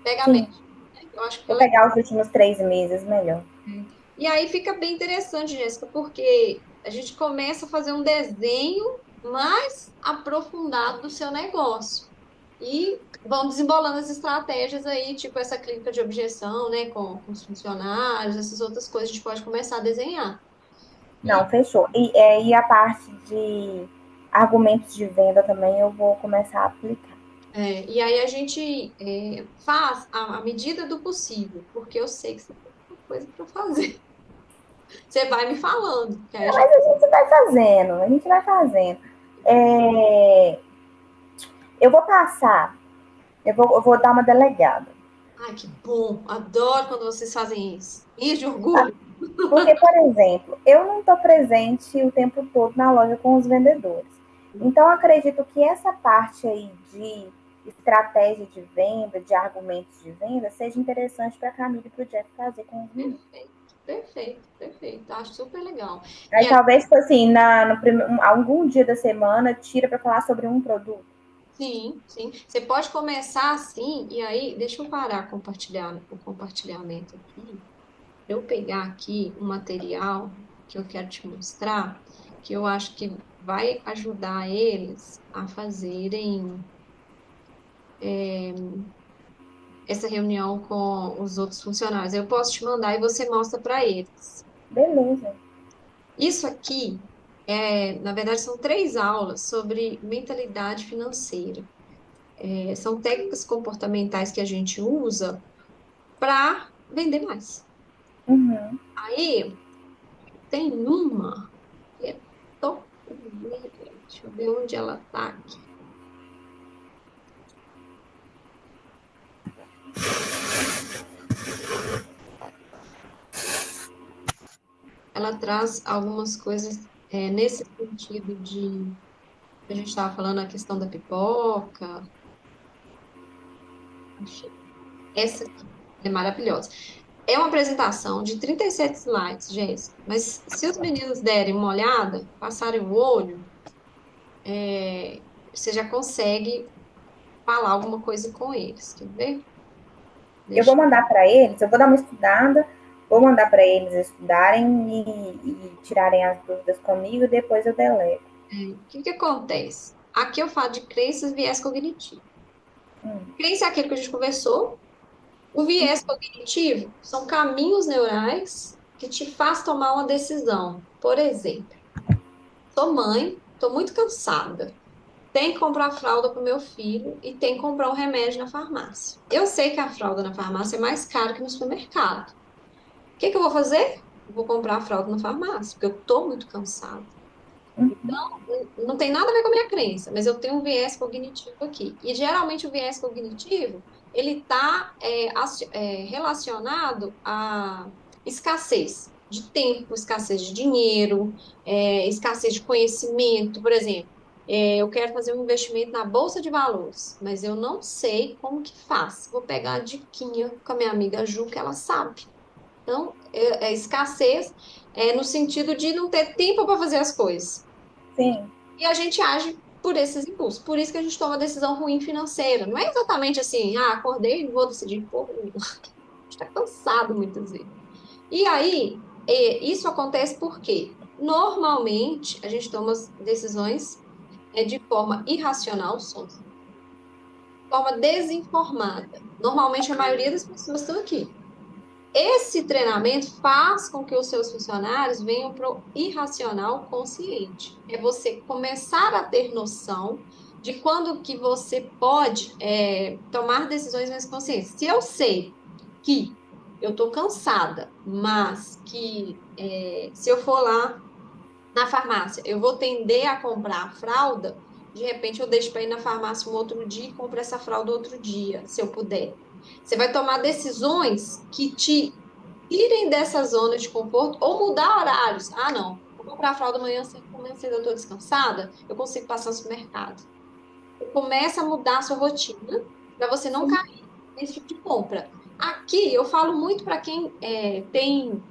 pega a média. Sim, Eu acho que fica vou legal. pegar os últimos 3 meses, melhor. E aí fica bem interessante, Jéssica, porque a gente começa a fazer um desenho mais aprofundado do seu negócio. E vão desembolando as estratégias aí, tipo essa clínica de objeção, né, com os funcionários, essas outras coisas, a gente pode começar a desenhar. E, Não, fechou. E a parte de argumentos de venda também eu vou começar a aplicar. e aí a gente faz à medida do possível, porque eu sei que você tem muita coisa para fazer. Você vai me falando, que aí a É, gente... mas a gente vai fazendo, a gente vai fazendo. É, eu vou passar, eu vou dar uma delegada. Ai, que bom! Adoro quando vocês fazem isso. Isso de orgulho. Porque, por exemplo, eu não estou presente o tempo todo na loja com os vendedores. Então, acredito que essa parte aí de estratégia de venda, de argumentos de venda, seja interessante para a Camila e para o Jeff fazer com os meninos. Perfeito, perfeito, perfeito. Acho super legal. E Aí talvez, tipo assim, algum dia da semana, tira para falar sobre um produto. sim, sim. Você pode começar assim, e aí, deixa eu parar o compartilhamento aqui, para eu pegar aqui um material que eu quero te mostrar, que eu acho que vai ajudar eles a fazerem essa reunião com os outros funcionários. Eu posso te mandar e você mostra para eles. Beleza. Isso aqui. Na verdade, são 3 aulas sobre mentalidade financeira. São técnicas comportamentais que a gente usa para vender mais. Uhum. Aí, tem uma que é top. Deixa eu ver onde ela está aqui. Ela traz algumas coisas nesse sentido de a gente estava falando a questão da pipoca. Achei. Essa aqui é maravilhosa. É uma apresentação de 37 slides, Jéssica, mas se os meninos derem uma olhada, passarem o olho, você já consegue falar alguma coisa com eles. Quer ver? Eu Deixa vou mandar para eles, eu vou dar uma estudada, vou mandar para eles estudarem e tirarem as dúvidas comigo, e depois eu delego. O que que acontece? Aqui eu falo de crenças e viés cognitivo. Crença é aquilo que a gente conversou. O viés cognitivo são caminhos neurais que te faz tomar uma decisão. Por exemplo, sou mãe, estou muito cansada. Tem que comprar fralda para o meu filho e tem que comprar um remédio na farmácia. Eu sei que a fralda na farmácia é mais cara que no supermercado. O que que eu vou fazer? Eu vou comprar a fralda na farmácia, porque eu estou muito cansada. Não tem nada a ver com a minha crença, mas eu tenho um viés cognitivo aqui. E geralmente o viés cognitivo, ele está relacionado à escassez de tempo, escassez de dinheiro, escassez de conhecimento. Por exemplo, eu quero fazer um investimento na Bolsa de Valores, mas eu não sei como que faz. Vou pegar a diquinha com a minha amiga Ju, que ela sabe. Então, escassez no sentido de não ter tempo para fazer as coisas. Sim, E a gente age por esses impulsos. Por isso que a gente toma decisão ruim financeira. Não é exatamente assim, acordei e vou decidir porra nenhuma. A gente está cansado muitas vezes. E aí, isso acontece porque, normalmente, a gente toma as decisões de forma irracional, de forma desinformada. Normalmente, a maioria das pessoas estão aqui. Esse treinamento faz com que os seus funcionários venham para o irracional consciente. É você começar a ter noção de quando que você pode tomar decisões mais conscientes. Se eu sei que eu estou cansada, mas que se eu for lá na farmácia, eu vou tender a comprar a fralda, de repente eu deixo para ir na farmácia um outro dia e compro essa fralda outro dia, se eu puder. Você vai tomar decisões que te tirem dessa zona de conforto ou mudar horários. Ah, não. Vou comprar a fralda amanhã cedo eu estou descansada, eu consigo passar no supermercado. Começa a mudar a sua rotina para você não sim. cair nesse tipo de compra. Aqui eu falo muito para quem tem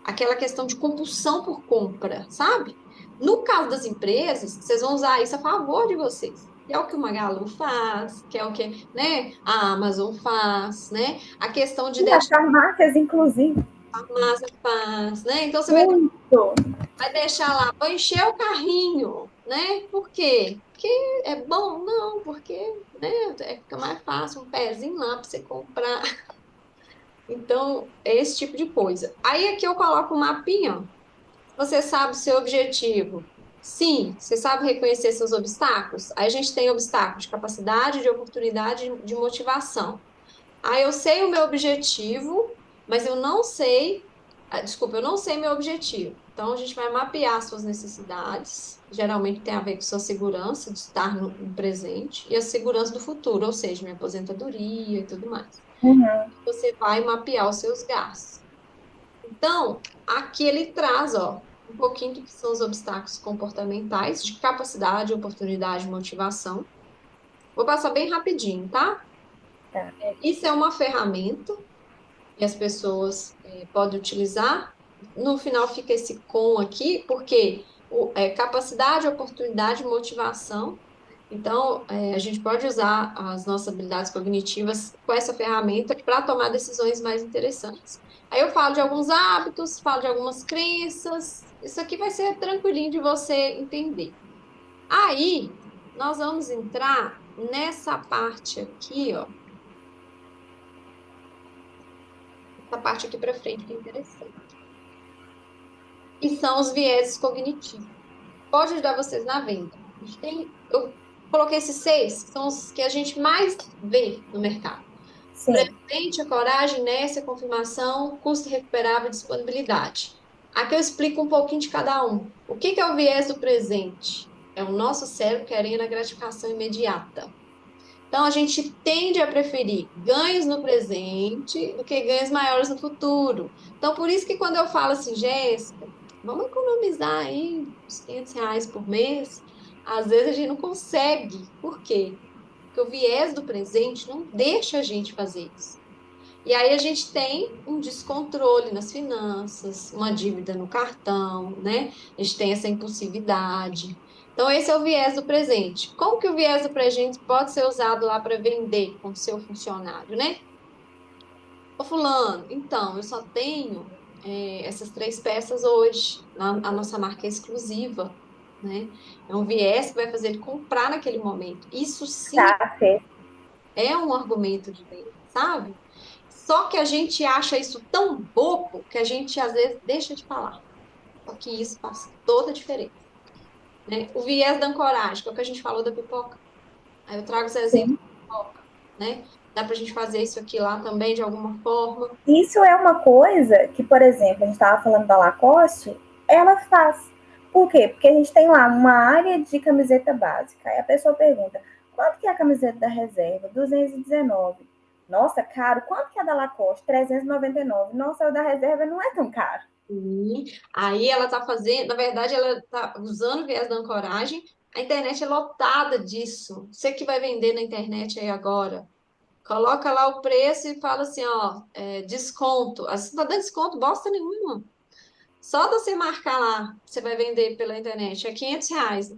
aquela questão de compulsão por compra, sabe? No caso das empresas, vocês vão usar isso a favor de vocês. Que é o que o Magalu faz, que é o que, né, a Amazon faz, né? A questão de E as farmácias, inclusive. Massa faz, né? Então você Muito. vai deixar lá, vou encher o carrinho, né? Por quê? Porque é bom? Não, porque, né? Fica mais fácil um pezinho lá para você comprar. Então, é esse tipo de coisa. Aí aqui eu coloco um mapinha, ó. Você sabe o seu objetivo. Sim, você sabe reconhecer seus obstáculos? Aí a gente tem obstáculos de capacidade, de oportunidade, de motivação. Ah, eu sei o meu objetivo, mas eu não sei. Desculpa, eu não sei meu objetivo. Então, a gente vai mapear suas necessidades, geralmente tem a ver com sua segurança de estar no presente e a segurança do futuro, ou seja, minha aposentadoria e tudo mais. Uhum. Você vai mapear os seus gastos. Então, aqui ele traz, ó, um pouquinho do que são os obstáculos comportamentais, de capacidade, oportunidade, motivação. Vou passar bem rapidinho, tá? Tá. Isso é uma ferramenta e as pessoas podem utilizar. No final fica esse com aqui, porque capacidade, oportunidade, motivação. Então, a gente pode usar as nossas habilidades cognitivas com essa ferramenta para tomar decisões mais interessantes. Aí eu falo de alguns hábitos, falo de algumas crenças. Isso aqui vai ser tranquilinho de você entender. Aí, nós vamos entrar nessa parte aqui, ó. Essa parte aqui para frente que é interessante. que são os vieses cognitivos. Pode ajudar vocês na venda. Eu coloquei esses 6, que são os que a gente mais vê no mercado. Sim. Presente, a coragem, inércia, confirmação, custo recuperável e disponibilidade. Aqui eu explico um pouquinho de cada um. O que que é o viés do presente? É o nosso cérebro querendo a gratificação imediata. Então, a gente tende a preferir ganhos no presente do que ganhos maiores no futuro. Então, por isso que quando eu falo assim, Jéssica, vamos economizar aí uns R$ 500 por mês, às vezes a gente não consegue. Por quê? Porque o viés do presente não deixa a gente fazer isso. E aí a gente tem um descontrole nas finanças, uma dívida no cartão, né? A gente tem essa impulsividade. Então, esse é o viés do presente. Como que o viés do presente pode ser usado lá para vender com o seu funcionário, né? Ô, fulano, então, eu só tenho essas 3 peças hoje. A nossa marca é exclusiva, né? É um viés que vai fazer ele comprar naquele momento. Isso sim Tá, Fê. é um argumento de venda, sabe? Só que a gente acha isso tão bobo que a gente às vezes deixa de falar. Só que isso faz toda a diferença, né? O viés da ancoragem, que é o que a gente falou da pipoca. Aí eu trago esse exemplo Sim. da pipoca, né? Dá pra gente fazer isso aqui lá também de alguma forma. Isso é uma coisa que, por exemplo, a gente estava falando da Lacoste, ela faz. Por quê? Porque a gente tem lá uma área de camiseta básica. Aí a pessoa pergunta, quanto que é a camiseta da reserva? 219. Nossa, caro. Quanto que é a da Lacoste? 399. Nossa, o da reserva não é tão caro. E aí ela tá fazendo, na verdade, ela tá usando o viés da ancoragem. A internet é lotada disso. Você que vai vender na internet aí agora, coloca lá o preço e fala assim, ó, desconto. Você não tá dando desconto bosta nenhuma. Só de você marcar lá, você vai vender pela internet, é R$ 500.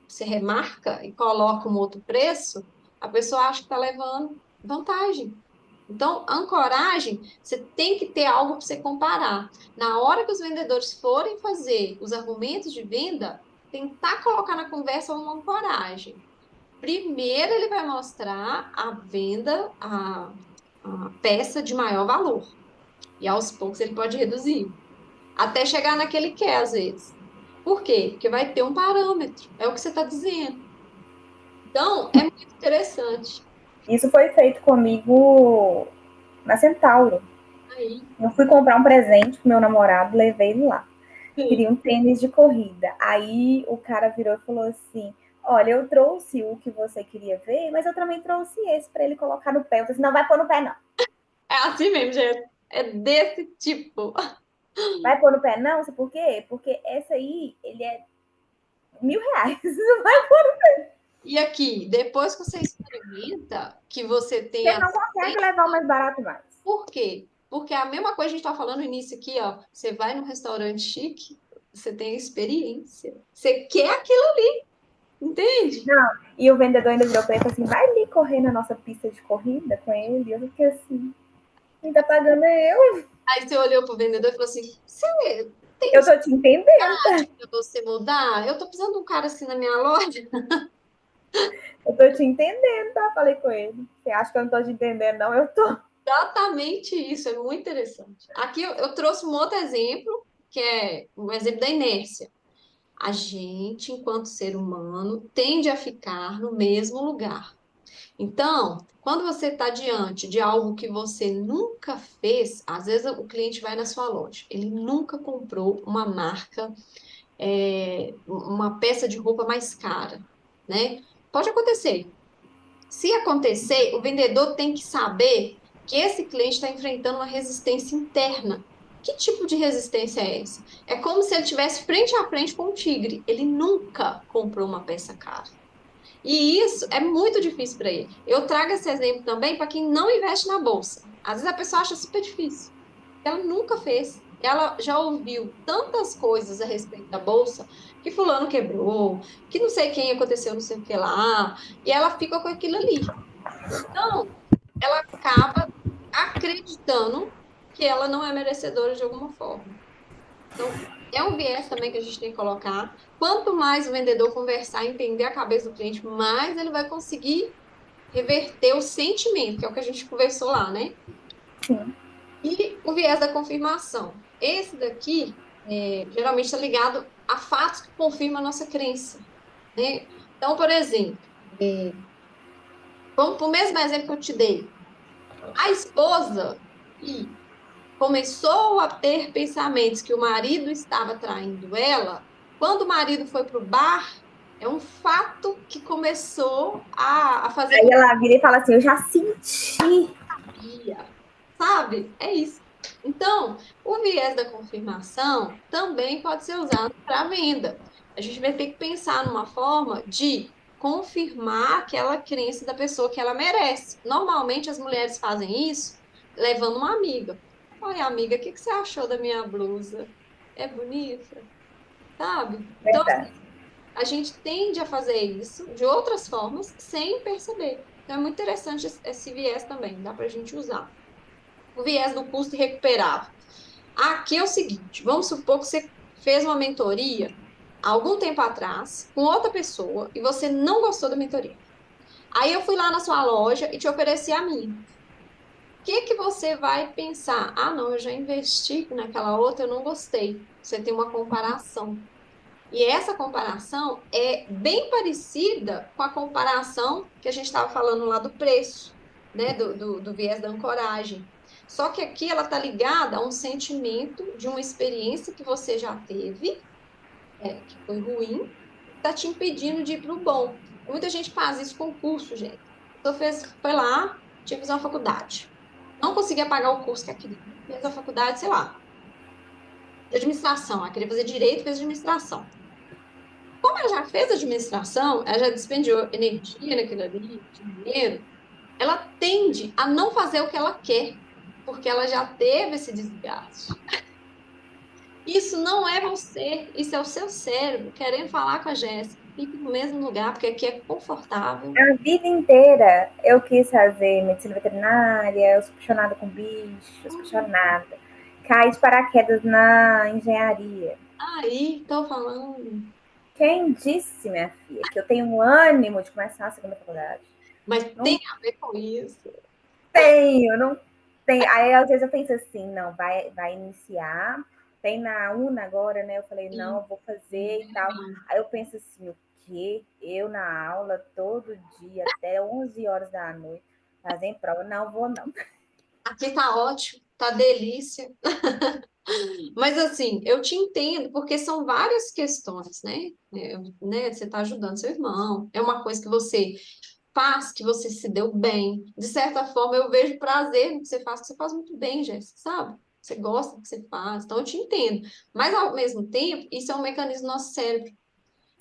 Você remarca e coloca um outro preço, a pessoa acha que está levando vantagem. Então, ancoragem, você tem que ter algo para você comparar. Na hora que os vendedores forem fazer os argumentos de venda, tentar colocar na conversa uma ancoragem. Primeiro, ele vai mostrar a venda, a peça de maior valor. E aos poucos ele pode reduzir até chegar naquele que é, às vezes. Por quê? Porque vai ter um parâmetro, é o que você está dizendo. Então, é muito interessante. Isso foi feito comigo na Centauro. Aí, Eu fui comprar um presente pro meu namorado, levei ele lá. Queria sim. um tênis de corrida. Aí o cara virou e falou assim: Olha, eu trouxe o que você queria ver, mas eu também trouxe esse para ele colocar no pé. Eu falei assim: Não vai pôr no pé, não. É assim mesmo, gente. É desse tipo. Vai pôr no pé, não? Sabe por quê? Porque essa aí, ele é R$ 1.000. Não vai pôr. E aqui, depois que você experimenta, que você tem Você a não consegue levar o mais barato mais. Por quê? Porque a mesma coisa a gente está falando no início aqui, ó. Você vai num restaurante chique, você tem a experiência. Você quer aquilo, entende? Não. E o vendedor ainda virou para ele e falou assim: Vai ali correr na nossa pista de corrida com ele. Eu fiquei assim: Quem tá pagando é eu. Aí você olhou pro vendedor e falou assim: Você tem Eu tô te entendendo. para você mudar? Eu tô precisando de um cara assim na minha loja. Eu tô te entendendo, tá? Falei com ele. Você acha que eu não tô te entendendo, não? Eu tô. Exatamente isso, é muito interessante. Aqui eu trouxe um outro exemplo, que é um exemplo da inércia. A gente, enquanto ser humano, tende a ficar no mesmo lugar. Então, quando você está diante de algo que você nunca fez, às vezes o cliente vai na sua loja, ele nunca comprou uma marca, uma peça de roupa mais cara, né? Pode acontecer. Se acontecer, o vendedor tem que saber que esse cliente está enfrentando uma resistência interna. Que tipo de resistência é essa? É como se ele estivesse frente a frente com um tigre. Ele nunca comprou uma peça cara. E isso é muito difícil para ele. Eu trago esse exemplo também para quem não investe na bolsa. Às vezes a pessoa acha super difícil. Ela nunca fez. Ela já ouviu tantas coisas a respeito da bolsa que fulano quebrou, que não sei quem aconteceu, não sei o que lá, e ela fica com aquilo ali. Então, ela acaba acreditando que ela não é merecedora de alguma forma. Então, é um viés também que a gente tem que colocar. Quanto mais o vendedor conversar, entender a cabeça do cliente, mais ele vai conseguir reverter o sentimento, que é o que a gente conversou lá, né? Sim. E o viés da confirmação. Esse daqui. geralmente está ligado a fatos que confirmam a nossa crença, né? Então, por exemplo, é, vamos para o mesmo exemplo que eu te dei. A esposa que começou a ter pensamentos que o marido estava traindo ela, quando o marido foi para o bar, é um fato que começou a fazer Aí com que ela vira e fala assim: eu já senti. sabia, sabe? É isso. Então, o viés da confirmação também pode ser usado para venda. A gente vai ter que pensar numa forma de confirmar aquela crença da pessoa que ela merece. Normalmente as mulheres fazem isso levando uma amiga. Oi, amiga, o que que você achou da minha blusa? É bonita, sabe? Então, Verdade. a gente tende a fazer isso de outras formas sem perceber. Então, é muito interessante esse viés também, dá para a gente usar. O viés do custo recuperável. Aqui é o seguinte: vamos supor que você fez uma mentoria há algum tempo atrás com outra pessoa e você não gostou da mentoria. Aí eu fui lá na sua loja e te ofereci a minha. O que que você vai pensar? Ah, não, eu já investi naquela outra, eu não gostei. Você tem uma comparação. E essa comparação é bem parecida com a comparação que a gente estava falando lá do preço, né? Do viés da ancoragem. Só que aqui ela está ligada a um sentimento de uma experiência que você já teve, que foi ruim, está te impedindo de ir para o bom. Muita gente faz isso com curso, gente. Foi lá, tinha que fazer uma faculdade. Não conseguia pagar o curso que ela queria. Fez a faculdade, sei lá, de administração. Ela queria fazer direito, fez administração. Como ela já fez administração, ela já despendiu energia naquilo ali, dinheiro, ela tende a não fazer o que ela quer, porque ela já teve esse desgaste. Isso não é você, isso é o seu cérebro querendo falar com a Jéssica. Fique no mesmo lugar, porque aqui é confortável. A vida inteira eu quis fazer medicina veterinária, eu sou apaixonada com bichos, apaixonada. Caí de paraquedas na engenharia. Aí, estou falando. Quem disse, minha filha, que eu tenho ânimo de começar a segunda faculdade? Mas tem Não a ver com isso. tenho, não tenho. Aí às vezes eu penso assim, não, vai iniciar. Tem na UNA agora, né? Eu falei, Sim, não, vou sim, fazer e bem tal. legal. Aí eu penso assim, o quê? Eu na aula todo dia, até 11 horas da noite, fazendo prova. Não vou, não. Aqui tá ótimo, tá delícia. Mas assim, eu te entendo, porque são várias questões, né? Você está ajudando seu irmão, é uma coisa que você faz, que você se deu bem. De certa forma, eu vejo prazer no que você faz muito bem, Jéssica, sabe? Você gosta do que você faz, então eu te entendo. Mas, ao mesmo tempo, isso é um mecanismo do nosso cérebro.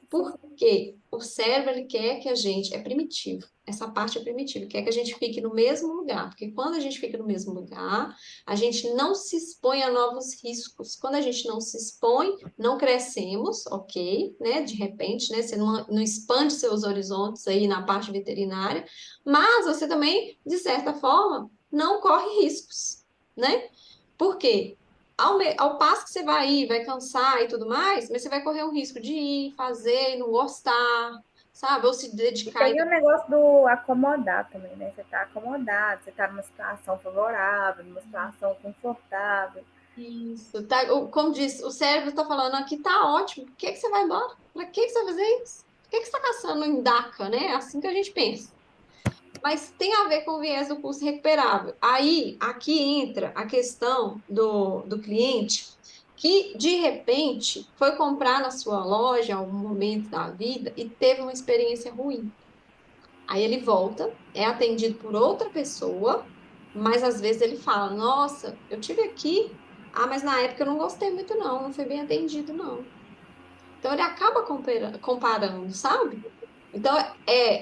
Porque o cérebro ele quer que a gente, é primitivo, essa parte é primitiva, quer que a gente fique no mesmo lugar, porque quando a gente fica no mesmo lugar, a gente não se expõe a novos riscos. Quando a gente não se expõe, não crescemos, ok, né? De repente, né? Você não expande seus horizontes aí na parte veterinária, mas você também, de certa forma, não corre riscos, né? Por quê? Ao passo que você vai ir, vai cansar e tudo mais, mas você vai correr um risco de ir, fazer e não gostar, sabe? Ou se E dedicar. tem o negócio do acomodar também, né? Você tá acomodado, você tá numa situação favorável, numa situação confortável. Isso, tá? Como diz, o cérebro está falando aqui, tá ótimo, por que que você vai embora? Para que que você vai fazer isso? Por que que você está caçando em DACA, né? É assim que a gente pensa. Mas tem a ver com o viés do custo recuperável. Aí, aqui entra a questão do cliente que, de repente, foi comprar na sua loja em algum momento da vida e teve uma experiência ruim. Aí ele volta, é atendido por outra pessoa, mas às vezes ele fala: Nossa, eu tive aqui, mas na época eu não gostei muito, não, não fui bem atendido, não. Então ele acaba comparando, sabe? Então,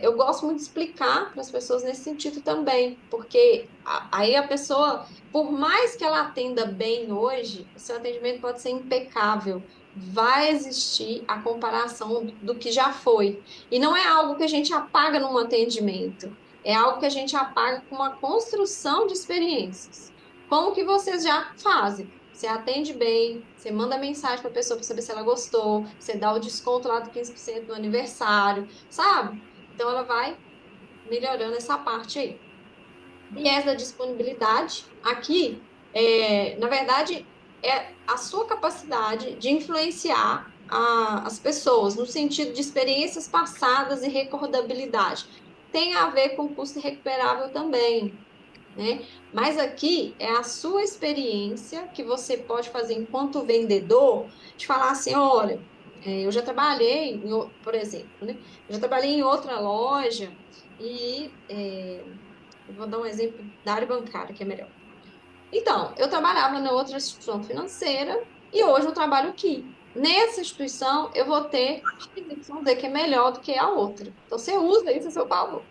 eu gosto muito de explicar para as pessoas nesse sentido também, porque aí a pessoa, por mais que ela atenda bem hoje, o seu atendimento pode ser impecável. Vai existir a comparação do que já foi. E não é algo que a gente apaga num atendimento, é algo que a gente apaga com uma construção de experiências. Como que vocês já fazem? Você atende bem, você manda mensagem para a pessoa para saber se ela gostou, você dá o desconto lá do 15% do aniversário, sabe? Então ela vai melhorando essa parte aí. Viés da disponibilidade, aqui, na verdade, é a sua capacidade de influenciar as pessoas, no sentido de experiências passadas e recordabilidade. Tem a ver com custo recuperável também, né? Mas aqui é a sua experiência que você pode fazer enquanto vendedor, de falar assim, olha, eu já trabalhei, por exemplo, né? Eu já trabalhei em outra loja e eu vou dar um exemplo da área bancária, que é melhor. Então, eu trabalhava na outra instituição financeira e hoje eu trabalho aqui. Nessa instituição, eu vou ter XYZ que é melhor do que a outra. Então, você usa isso a seu favor,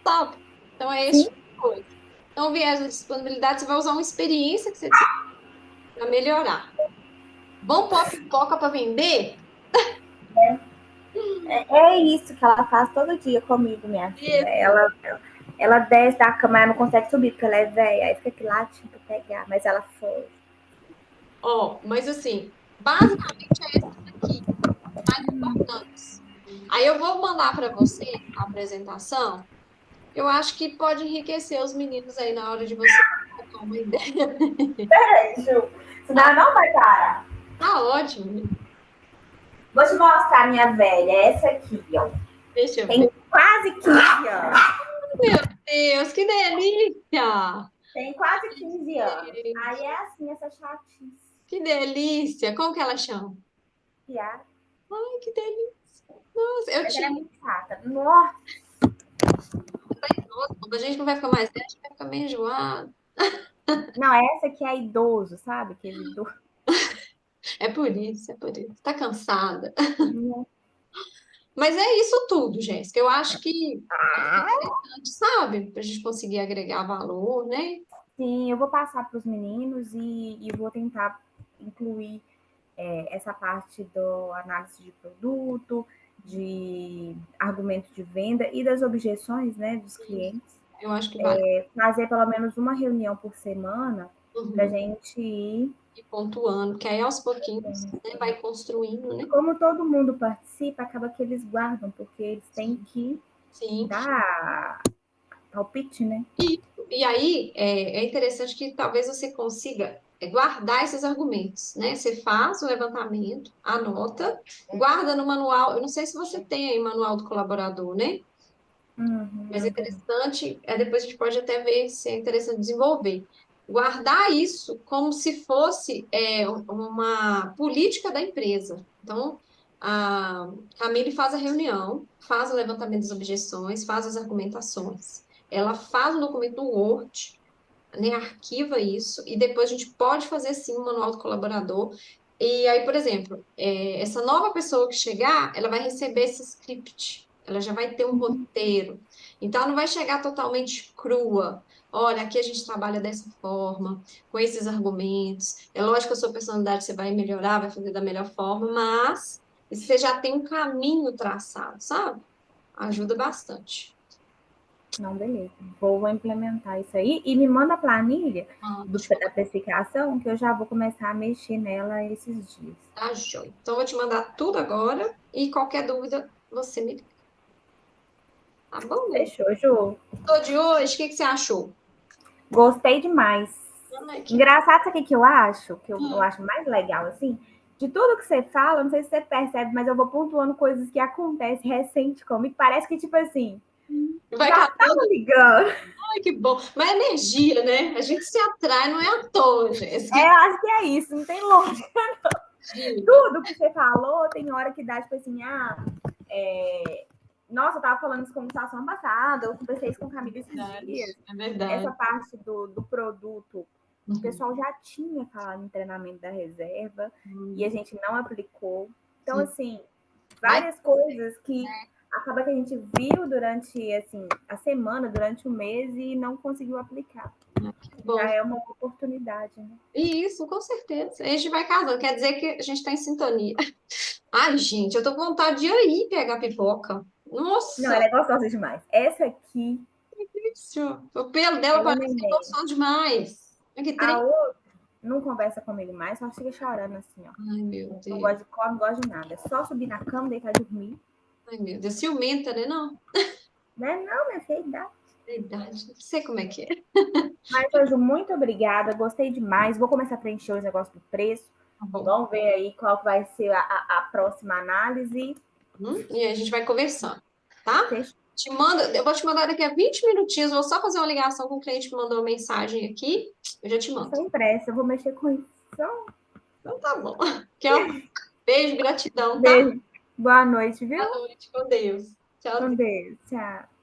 sabe? Então, é esse Sim, tipo de coisa. Então, o viés da disponibilidade, você vai usar uma experiência que você tem para melhorar. Vamos pôr a pipoca para vender? é isso que ela faz todo dia comigo, minha filha. Isso. Ela desce da cama, ela não consegue subir, porque ela é velha. Aí fica aqui latindo pra pegar, mas ela foi. Ó, mas assim, basicamente é esses aqui, mais importantes. Aí eu vou mandar para você a apresentação. Eu acho que pode enriquecer os meninos aí na hora de você trocar uma ideia. Ju, senão Tá, ela não vai parar. tá ótimo. Vou te mostrar minha velha, essa aqui, ó. Deixa eu Tem ver. quase 15 anos. Meu Deus, que delícia! Tem quase 15 anos. Aí é assim, essa chatice. Que delícia! Como que ela chama? Piada. Ai, que delícia! Nossa, eu Mas ela é tinha. muito chata. Nossa. Nossa, quando a gente não vai ficar mais velho, a gente vai ficar meio enjoado. Não, essa aqui é idoso, sabe? Aquele idoso. É por isso, é por isso. Tá cansada. Mas é isso tudo, Jéssica. Eu acho que é interessante, sabe? Pra gente conseguir agregar valor, né? Sim, eu vou passar para os meninos e vou tentar incluir essa parte do análise de produto, de argumento de venda e das objeções, né, dos Isso. clientes. Eu acho que vale. Fazer pelo menos uma reunião por semana para a Uhum. gente ir. E pontuando, que aí aos pouquinhos, né, vai construindo, E né? como todo mundo participa, acaba que eles guardam, porque eles têm Sim. que Sim. dar palpite, né? E aí é interessante que talvez você consiga guardar esses argumentos, né? Você faz o levantamento, anota, guarda no manual. Eu não sei se você tem aí manual do colaborador, né? Mas é Não tem. interessante, depois a gente pode até ver se é interessante desenvolver. Guardar isso como se fosse uma política da empresa. Então, a Camille faz a reunião, faz o levantamento das objeções, faz as argumentações. Ela faz um documento no Word, né, arquiva isso, e depois a gente pode fazer sim um manual do colaborador. E aí, por exemplo, essa nova pessoa que chegar, ela vai receber esse script, ela já vai ter um roteiro. Então, ela não vai chegar totalmente crua. Olha, aqui a gente trabalha dessa forma, com esses argumentos. É lógico que a sua personalidade você vai melhorar, vai fazer da melhor forma, mas você já tem um caminho traçado, sabe? Ajuda bastante. Não, beleza. Vou implementar isso aí e me manda a planilha Ah, deixa eu da precificação que eu já vou começar a mexer nela esses dias. Tá, joia. Então, eu vou te mandar tudo agora e qualquer dúvida você me liga. Tá bom, né? Fechou, Ju? Tô de hoje, o que que você achou? Gostei demais. Ai, que... Engraçado, sabe o que eu acho? Que eu Hum, acho mais legal, assim? De tudo que você fala, não sei se você percebe, mas eu vou pontuando coisas que acontecem recente comigo. Parece que, tipo assim, vai já casando. tava ligando. Ai, que bom. Mas é energia, né? A gente se atrai, não é à toa, Jéssica. É, eu acho que é isso, não tem lógica. Energia. Tudo que você falou, tem hora que dá, tipo assim, nossa, eu tava falando isso com conversação passada, eu conversei isso com o Camilo esses Verdade, dias. é Essa verdade. parte do produto, o Uhum. pessoal já tinha falado em treinamento da reserva e a Hum, gente não aplicou. Então, sim. assim, Vai, várias coisas que acaba que a gente viu durante assim, a semana, durante o mês e não conseguiu aplicar. que Já bom. é uma oportunidade, né? Isso, com certeza. A gente vai casando, quer dizer que a gente está em sintonia. Ai, gente, eu tô com vontade de ir aí pegar pipoca. Não, Nossa, ela é gostosa demais. Essa aqui, isso. O pelo dela ela é parece que neném. gostou demais. Olha que A trem. outra não conversa comigo mais, só fica chorando assim, ó. Ai, meu Não Deus. gosta de cor, não gosta de nada. É só subir na cama, deitar e dormir. Ai, meu Deus. Ciumenta, né? Não, Né? Não, minha filha, dá. verdade. Não sei como é que é. Mas, Anjo, muito obrigada. Gostei demais. Vou começar a preencher os negócios do preço. Tá bom. Vamos ver aí qual vai ser a próxima análise. E a gente vai conversando, tá? Fechou. Eu vou te mandar daqui a 20 minutinhos, vou só fazer uma ligação com o cliente que mandou uma mensagem aqui, eu já te mando. Sem pressa, eu vou mexer com isso. Então tá bom. Beijo, gratidão, tá? Beijo. Boa noite, viu? Boa noite, com Deus. Com Tchau. Deus. Tchau.